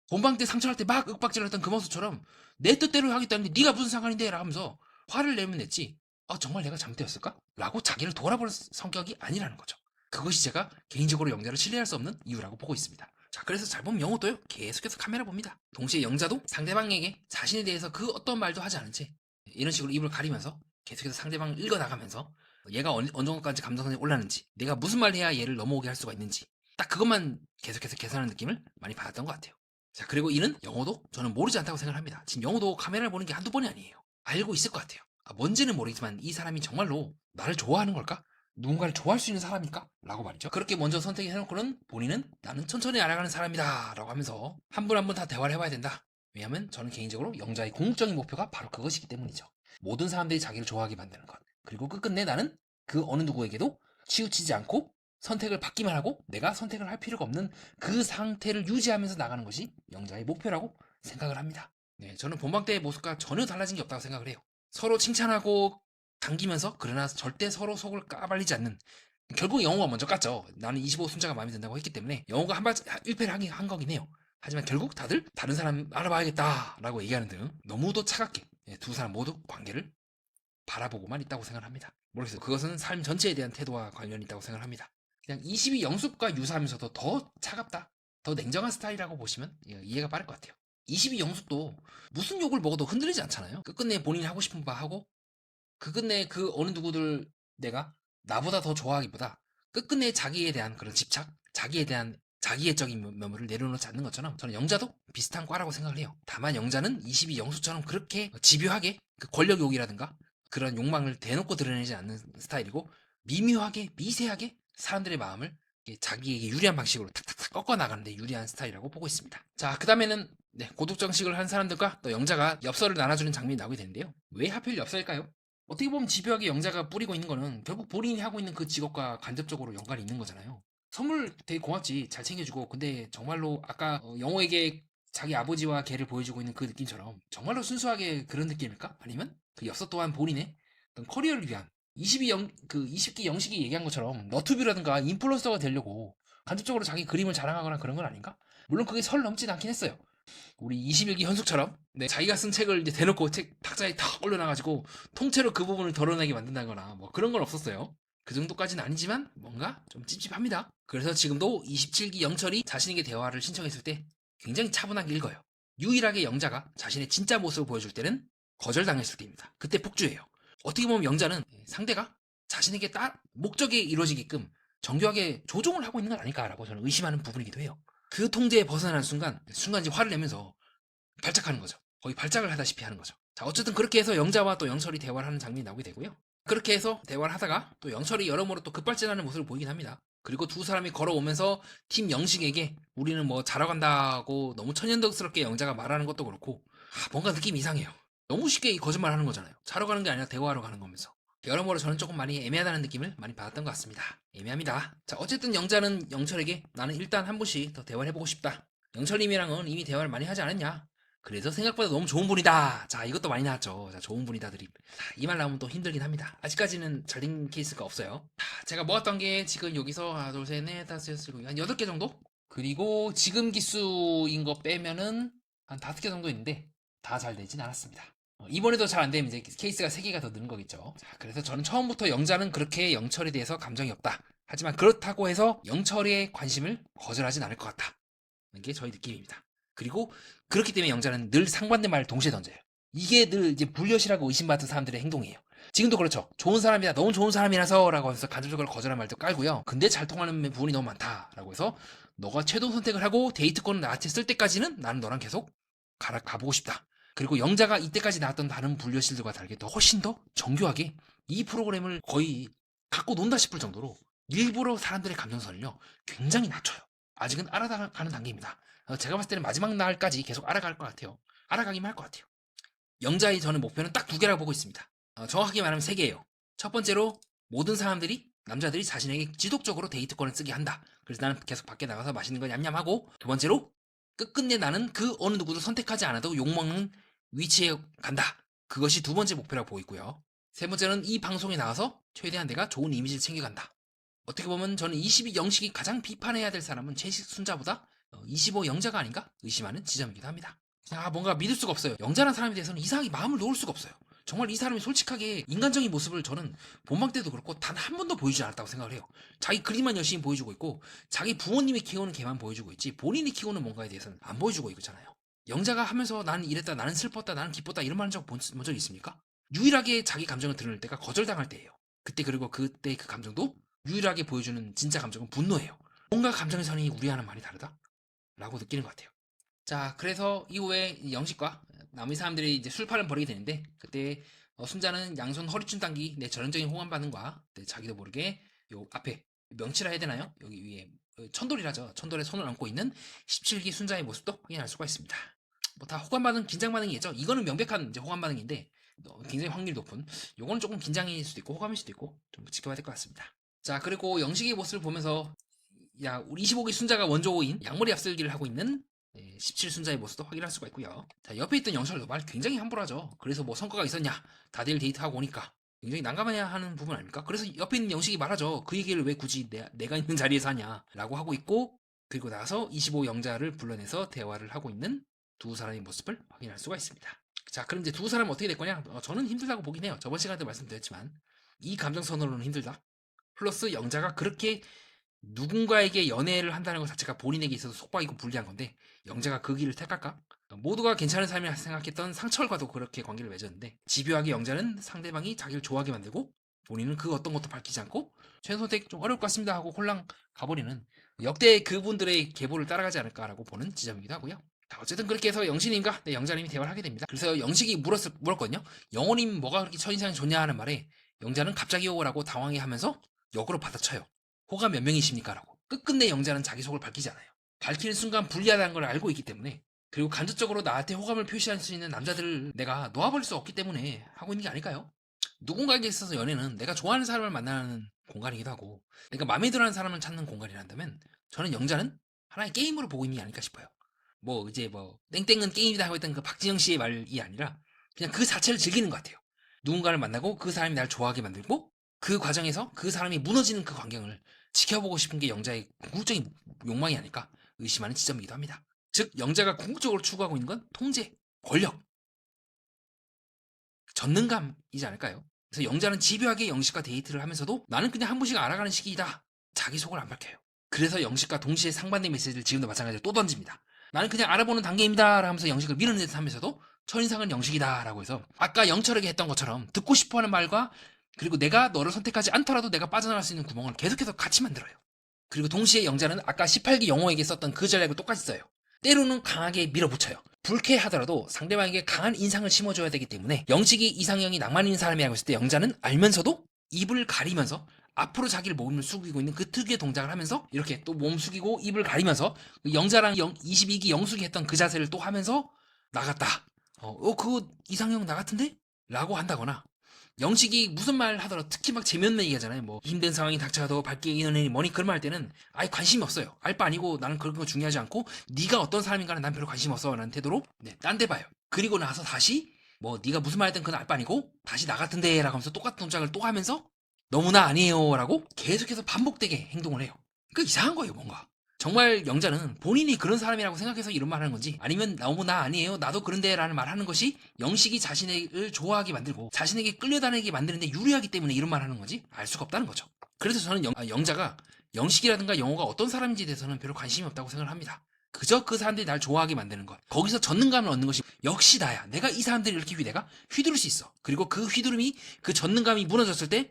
본방 때 상처할 때 막 윽박질렀던 그 모습처럼 내 뜻대로 하겠다는데 네가 무슨 상관인데? 라면서 화를 내면 냈지 아 정말 내가 잘못되었을까? 라고 자기를 돌아볼 성격이 아니라는 거죠. 그것이 제가 개인적으로 영자를 신뢰할 수 없는 이유라고 보고 있습니다. 자 그래서 잘 보면 영호도요 계속해서 카메라 봅니다. 동시에 영자도 상대방에게 자신에 대해서 그 어떤 말도 하지 않은 채 이런 식으로 입을 가리면서 계속해서 상대방을 읽어나가면서 얘가 어느 정도까지 감정선이 올랐는지 내가 무슨 말 해야 얘를 넘어오게 할 수가 있는지 딱 그것만 계속해서 계산하는 느낌을 많이 받았던 것 같아요. 자 그리고 이는 영호도 저는 모르지 않다고 생각합니다. 지금 영호도 카메라를 보는 게 한두 번이 아니에요. 알고 있을 것 같아요. 뭔지는 모르겠지만 이 사람이 정말로 나를 좋아하는 걸까? 누군가를 좋아할 수 있는 사람일까? 라고 말이죠. 그렇게 먼저 선택해놓고는 본인은 나는 천천히 알아가는 사람이다 라고 하면서 한 분 한 분 다 대화를 해봐야 된다. 왜냐하면 저는 개인적으로 영자의 궁극적인 목표가 바로 그것이기 때문이죠. 모든 사람들이 자기를 좋아하게 만드는 것. 그리고 끝끝내 나는 그 어느 누구에게도 치우치지 않고 선택을 받기만 하고 내가 선택을 할 필요가 없는 그 상태를 유지하면서 나가는 것이 영자의 목표라고 생각을 합니다. 네, 저는 본방 때의 모습과 전혀 달라진 게 없다고 생각을 해요. 서로 칭찬하고 당기면서 그러나 절대 서로 속을 까발리지 않는 결국 영호가 먼저 깠죠. 나는 25 숫자가 마음에 든다고 했기 때문에 영호가 한 1패를 한 거긴 해요. 하지만 결국 다들 다른 사람 알아봐야겠다라고 얘기하는 등 너무도 차갑게 두 사람 모두 관계를 바라보고만 있다고 생각합니다. 모르겠어요. 그것은 삶 전체에 대한 태도와 관련이 있다고 생각합니다. 그냥 22 영숙과 유사하면서도 더 차갑다, 더 냉정한 스타일이라고 보시면 이해가 빠를 것 같아요. 22 영숙도 무슨 욕을 먹어도 흔들리지 않잖아요. 끝끝내 본인이 하고 싶은 바 하고 끝끝내 그 어느 누구들 내가 나보다 더 좋아하기보다 끝끝내 자기에 대한 그런 집착, 자기에 대한 자기애적인 면모를 내려놓지 않는 것처럼 저는 영자도 비슷한 과라고 생각을 해요. 다만 영자는 22 영수처럼 그렇게 집요하게 그 권력욕이라든가 그런 욕망을 대놓고 드러내지 않는 스타일이고 미묘하게 미세하게 사람들의 마음을 자기에게 유리한 방식으로 탁탁탁 꺾어 나가는데 유리한 스타일이라고 보고 있습니다. 자, 그 다음에는 고독정식을 한 사람들과 또 영자가 엽서를 나눠주는 장면이 나오게 되는데요. 왜 하필 엽서일까요? 어떻게 보면 집요하게 영자가 뿌리고 있는 거는 결국 본인이 하고 있는 그 직업과 간접적으로 연관이 있는 거잖아요. 선물 되게 고맙지, 잘 챙겨주고. 근데 정말로 아까 영호에게 자기 아버지와 걔를 보여주고 있는 그 느낌처럼 정말로 순수하게 그런 느낌일까? 아니면 그 엽서 또한 본인의 어떤 커리어를 위한 20기 영식이 얘기한 것처럼 너튜브라든가 인플루언서가 되려고 간접적으로 자기 그림을 자랑하거나 그런 건 아닌가? 물론 그게 설 넘진 않긴 했어요. 우리 21기 현숙처럼 자기가 쓴 책을 이제 대놓고 책 탁자에 탁 올려놔가지고 통째로 그 부분을 덜어내게 만든다거나 뭐 그런 건 없었어요. 그 정도까지는 아니지만 뭔가 좀 찝찝합니다. 그래서 지금도 27기 영철이 자신에게 대화를 신청했을 때 굉장히 차분하게 읽어요. 유일하게 영자가 자신의 진짜 모습을 보여줄 때는 거절당했을 때입니다. 그때 폭주해요. 어떻게 보면 영자는 상대가 자신에게 딱 목적에 이루어지게끔 정교하게 조종을 하고 있는 건 아닐까라고 저는 의심하는 부분이기도 해요. 그 통제에 벗어나는 순간 이제 화를 내면서 발작하는 거죠. 거의 발작을 하다시피 하는 거죠. 자, 어쨌든 그렇게 해서 영자와 또 영철이 대화를 하는 장면이 나오게 되고요. 그렇게 해서 대화를 하다가 또 영철이 여러모로 또 급발진하는 모습을 보이긴 합니다. 그리고 두 사람이 걸어오면서 팀 영식에게 우리는 뭐 자러 간다고 너무 천연덕스럽게 영자가 말하는 것도 그렇고 뭔가 느낌이 이상해요. 너무 쉽게 이 거짓말 하는 거잖아요. 자러 가는 게 아니라 대화하러 가는 거면서. 여러모로 저는 조금 많이 애매하다는 느낌을 많이 받았던 것 같습니다. 애매합니다. 자, 어쨌든 영자는 영철에게 나는 일단 한 번씩 더 대화를 해보고 싶다. 영철님이랑은 이미 대화를 많이 하지 않았냐? 그래서 생각보다 너무 좋은 분이다. 자, 이것도 많이 나왔죠. 자, 좋은 분이다 드립. 이 말 나오면 또 힘들긴 합니다. 아직까지는 잘 된 케이스가 없어요. 제가 모았던 게 지금 여기서 하나, 둘, 셋, 넷, 다섯, 여섯, 일곱, 한 8개 정도? 그리고 지금 기수인 거 빼면은 한 5개 정도 있는데 다 잘 되진 않았습니다. 이번에도 잘 안 되면 이제 케이스가 3개가 더 느는 거겠죠. 자, 그래서 저는 처음부터 영자는 그렇게 영철에 대해서 감정이 없다. 하지만 그렇다고 해서 영철의 관심을 거절하진 않을 것 같다. 이게 저희 느낌입니다. 그리고 그렇기 때문에 영자는 늘 상반된 말을 동시에 던져요. 이게 늘 이제 불려시라고 의심받은 사람들의 행동이에요. 지금도 그렇죠. 좋은 사람이다, 너무 좋은 사람이라서 라고 해서 간접적으로 거절한 말도 깔고요. 근데 잘 통하는 부분이 너무 많다 라고 해서 너가 최종 선택을 하고 데이트권을 나한테 쓸 때까지는 나는 너랑 계속 가보고 싶다. 그리고 영자가 이때까지 나왔던 다른 불려실들과 다르게 더 훨씬 더 정교하게 이 프로그램을 거의 갖고 논다 싶을 정도로 일부러 사람들의 감정선을요 굉장히 낮춰요. 아직은 알아가는 단계입니다. 제가 봤을 때는 마지막 날까지 계속 알아갈 것 같아요. 알아가기만 할 것 같아요. 영자의 저는 목표는 딱 2개라고 보고 있습니다. 정확하게 말하면 3개예요. 첫 번째로 모든 사람들이 남자들이 자신에게 지속적으로 데이트권을 쓰게 한다. 그래서 나는 계속 밖에 나가서 맛있는 거 냠냠하고, 두 번째로 끝끝내 나는 그 어느 누구도 선택하지 않아도 욕먹는 위치에 간다. 그것이 두 번째 목표라고 보이고요. 세 번째는 이 방송에 나가서 최대한 내가 좋은 이미지를 챙겨간다. 어떻게 보면 저는 22 영식이 가장 비판해야 될 사람은 채식 순자보다 25 영자가 아닌가 의심하는 지점이기도 합니다. 뭔가 믿을 수가 없어요. 영자라는 사람에 대해서는 이상하게 마음을 놓을 수가 없어요. 정말 이 사람이 솔직하게 인간적인 모습을 저는 본방 때도 그렇고 단 한 번도 보여주지 않았다고 생각을 해요. 자기 그림만 열심히 보여주고 있고 자기 부모님이 키우는 개만 보여주고 있지 본인이 키우는 뭔가에 대해서는 안 보여주고 있잖아요. 영자가 하면서 나는 이랬다, 나는 슬펐다, 나는 기뻤다 이런 말 한 적 본 적 있습니까? 유일하게 자기 감정을 드러낼 때가 거절당할 때예요. 그리고 그때 그 감정도 유일하게 보여주는 진짜 감정은 분노예요. 뭔가 감정의 선이 우리와는 많이 다르다? 라고 느끼는 것 같아요. 자, 그래서 이후에 영식과 나머지 사람들이 이제 술판을 벌이게 되는데, 그때 순자는 양손 허리춤 당기 내 전형적인 호감 반응과 자기도 모르게 요 앞에 명치라 해야 되나요? 여기 위에 천돌이라죠. 천돌에 손을 얹고 있는 17기 순자의 모습도 확인할 수가 있습니다. 뭐 다 호감 반응, 긴장 반응이겠죠. 이거는 명백한 이제 호감 반응인데 굉장히 확률이 높은. 요거는 조금 긴장일 수도 있고 호감일 수도 있고 좀 지켜봐야 될 것 같습니다. 자, 그리고 영식의 모습을 보면서 우리 25기 순자가 원조인 양머리 앞설기를 하고 있는 17순자의 모습도 확인할 수가 있고요. 자, 옆에 있던 영철도 말 굉장히 함부로하죠. 그래서 뭐 성과가 있었냐? 다들 데이트하고 오니까 굉장히 난감해야 하는 부분 아닙니까? 그래서 옆에 있는 영식이 말하죠. 그 얘기를 왜 굳이 내가 있는 자리에서 하냐? 라고 하고 있고, 그리고 나서 25 영자를 불러내서 대화를 하고 있는 두 사람의 모습을 확인할 수가 있습니다. 자, 그럼 이제 두 사람은 어떻게 될 거냐? 저는 힘들다고 보긴 해요. 저번 시간에도 말씀드렸지만 이 감정선으로는 힘들다. 플러스 영자가 그렇게 누군가에게 연애를 한다는 것 자체가 본인에게 있어서 속박이고 불리한 건데 영자가 그 길을 택할까? 모두가 괜찮은 삶이라 생각했던 상철과도 그렇게 관계를 맺었는데 집요하게 영자는 상대방이 자기를 좋아하게 만들고 본인은 그 어떤 것도 밝히지 않고 최선선택 좀 어려울 것 같습니다 하고 홀랑 가버리는 역대 그분들의 계보를 따라가지 않을까라고 보는 지점이기도 하고요. 자, 어쨌든 그렇게 해서 영신님과 영자님이 대화를 하게 됩니다. 그래서 영식이 물었거든요. 영호님 뭐가 그렇게 첫인상이 좋냐 하는 말에 영자는 갑자기요 라고 당황해하면서 역으로 받아쳐요. 호가 몇 명이십니까? 라고. 끝끝내 영자는 자기 속을 밝히지 않아요. 밝히는 순간 불리하다는 걸 알고 있기 때문에, 그리고 간접적으로 나한테 호감을 표시할 수 있는 남자들을 내가 놓아버릴 수 없기 때문에 하고 있는 게 아닐까요? 누군가에게 있어서 연애는 내가 좋아하는 사람을 만나는 공간이기도 하고 내가 마음에 들어하는 사람을 찾는 공간이란다면 저는 영자는 하나의 게임으로 보고 있는 게 아닐까 싶어요. 땡땡은 게임이다 하고 있던 그 박진영 씨의 말이 아니라 그냥 그 자체를 즐기는 것 같아요. 누군가를 만나고 그 사람이 날 좋아하게 만들고 그 과정에서 그 사람이 무너지는 그 광경을 지켜보고 싶은 게 영자의 궁극적인 욕망이 아닐까 의심하는 지점이기도 합니다. 즉 영자가 궁극적으로 추구하고 있는 건 통제, 권력, 전능감이지 않을까요? 그래서 영자는 집요하게 영식과 데이트를 하면서도 나는 그냥 한 번씩 알아가는 시기이다. 자기 속을 안 밝혀요. 그래서 영식과 동시에 상반된 메시지를 지금도 마찬가지로 또 던집니다. 나는 그냥 알아보는 단계입니다 하면서 영식을 밀어내듯 하면서도 첫인상은 영식이다 라고 해서 아까 영철에게 했던 것처럼 듣고 싶어하는 말과 그리고 내가 너를 선택하지 않더라도 내가 빠져나갈 수 있는 구멍을 계속해서 같이 만들어요. 그리고 동시에 영자는 아까 18기 영호에게 썼던 그 전략을 똑같이 써요. 때로는 강하게 밀어붙여요. 불쾌하더라도 상대방에게 강한 인상을 심어줘야 되기 때문에 영식이 이상형이 낭만 있는 사람이라고 했을 때 영자는 알면서도 입을 가리면서 앞으로 자기를 몸을 숙이고 있는 그 특유의 동작을 하면서 이렇게 또 몸 숙이고 입을 가리면서 영자랑 22기 영숙이 했던 그 자세를 또 하면서 나갔다. 그거 이상형 나 같은데? 라고 한다거나 영식이 무슨 말 하더라도 특히 막 재미없는 얘기하잖아요. 뭐 힘든 상황이 닥쳐도 밝게 이겨내니 뭐니 그런 말 할 때는 아예 관심이 없어요. 알 바 아니고 나는 그런 거 중요하지 않고 네가 어떤 사람인가는 난 별로 관심 없어 라는 태도로 딴 데 봐요. 그리고 나서 다시 네가 무슨 말 했든 그건 알 바 아니고 다시 나 같은데 라고 하면서 똑같은 동작을 또 하면서 너무나 아니에요 라고 계속해서 반복되게 행동을 해요. 그 이상한 거예요 뭔가. 정말 영자는 본인이 그런 사람이라고 생각해서 이런 말 하는 건지 아니면 너무 나 아니에요 나도 그런데 라는 말 하는 것이 영식이 자신을 좋아하게 만들고 자신에게 끌려다니게 만드는데 유리하기 때문에 이런 말 하는 건지 알 수가 없다는 거죠. 그래서 저는 영자가 영식이라든가 영호가 어떤 사람인지에 대해서는 별로 관심이 없다고 생각을 합니다. 그저 그 사람들이 날 좋아하게 만드는 것 거기서 전능감을 얻는 것이 역시 나야. 내가 이 사람들을 이렇게 내가 휘두를 수 있어. 그리고 그 휘두름이 그 전능감이 무너졌을 때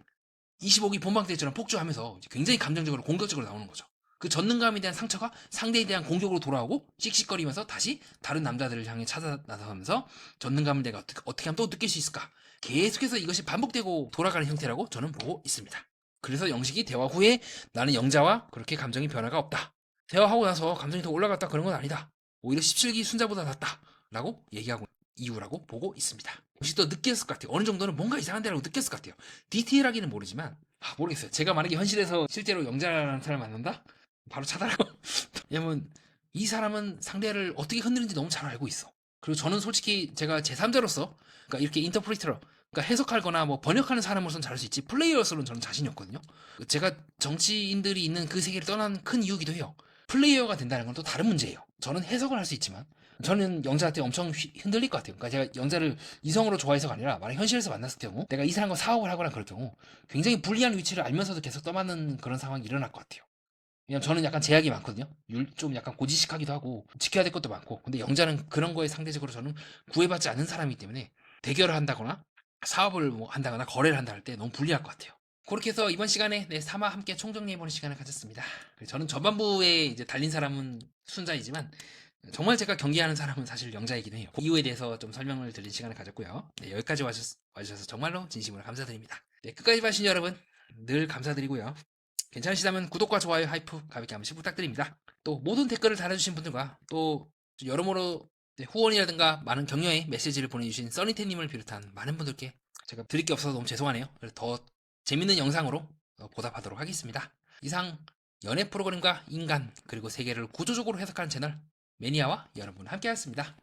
25기 본방 때처럼 폭주하면서 굉장히 감정적으로 공격적으로 나오는 거죠. 그 전능감에 대한 상처가 상대에 대한 공격으로 돌아오고 씩씩거리면서 다시 다른 남자들을 향해 찾아 나서면서 전능감을 내가 어떻게 하면 또 느낄 수 있을까? 계속해서 이것이 반복되고 돌아가는 형태라고 저는 보고 있습니다. 그래서 영식이 대화 후에 나는 영자와 그렇게 감정이 변화가 없다. 대화하고 나서 감정이 더 올라갔다 그런 건 아니다. 오히려 17기 순자보다 낫다. 라고 얘기하고 이유라고 보고 있습니다. 혹시 또 느꼈을 것 같아요. 어느 정도는 뭔가 이상한데라고 느꼈을 것 같아요. 디테일하게는 모르지만 모르겠어요. 제가 만약에 현실에서 실제로 영자라는 사람을 만난다? 바로 차단하고 왜냐면 이 사람은 상대를 어떻게 흔드는지 너무 잘 알고 있어. 그리고 저는 솔직히 제가 제3자로서 그러니까 이렇게 인터프리터러 그러니까 해석하거나 뭐 번역하는 사람으로서는 잘할 수 있지 플레이어로서는 저는 자신이 없거든요. 제가 정치인들이 있는 그 세계를 떠난 큰 이유기도 해요. 플레이어가 된다는 건 또 다른 문제예요. 저는 해석을 할 수 있지만 저는 영자한테 엄청 흔들릴 것 같아요. 그러니까 제가 영자를 이성으로 좋아해서가 아니라 만약 현실에서 만났을 경우 내가 이 사람과 사업을 하거나 그럴 경우 굉장히 불리한 위치를 알면서도 계속 떠맞는 그런 상황이 일어날 것 같아요. 왜냐면 저는 약간 제약이 많거든요. 좀 약간 고지식하기도 하고 지켜야 될 것도 많고. 근데 영자는 그런 거에 상대적으로 저는 구애받지 않는 사람이기 때문에 대결을 한다거나 사업을 뭐 한다거나 거래를 한다 할 때 너무 불리할 것 같아요. 그렇게 해서 이번 시간에 네, 3화 함께 총정리해보는 시간을 가졌습니다. 저는 전반부에 이제 달린 사람은 순자이지만 정말 제가 경계하는 사람은 사실 영자이긴 해요. 그 이유에 대해서 좀 설명을 드린 시간을 가졌고요. 네, 여기까지 와주셔서 정말로 진심으로 감사드립니다. 네, 끝까지 봐주신 여러분 늘 감사드리고요. 괜찮으시다면 구독과 좋아요, 하이프 가볍게 한 번씩 부탁드립니다. 또 모든 댓글을 달아주신 분들과 또 여러모로 후원이라든가 많은 격려의 메시지를 보내주신 써니테님을 비롯한 많은 분들께 제가 드릴 게 없어서 너무 죄송하네요. 그래서 더 재밌는 영상으로 보답하도록 하겠습니다. 이상 연애 프로그램과 인간 그리고 세계를 구조적으로 해석하는 채널 매니아와 여러분 함께하였습니다.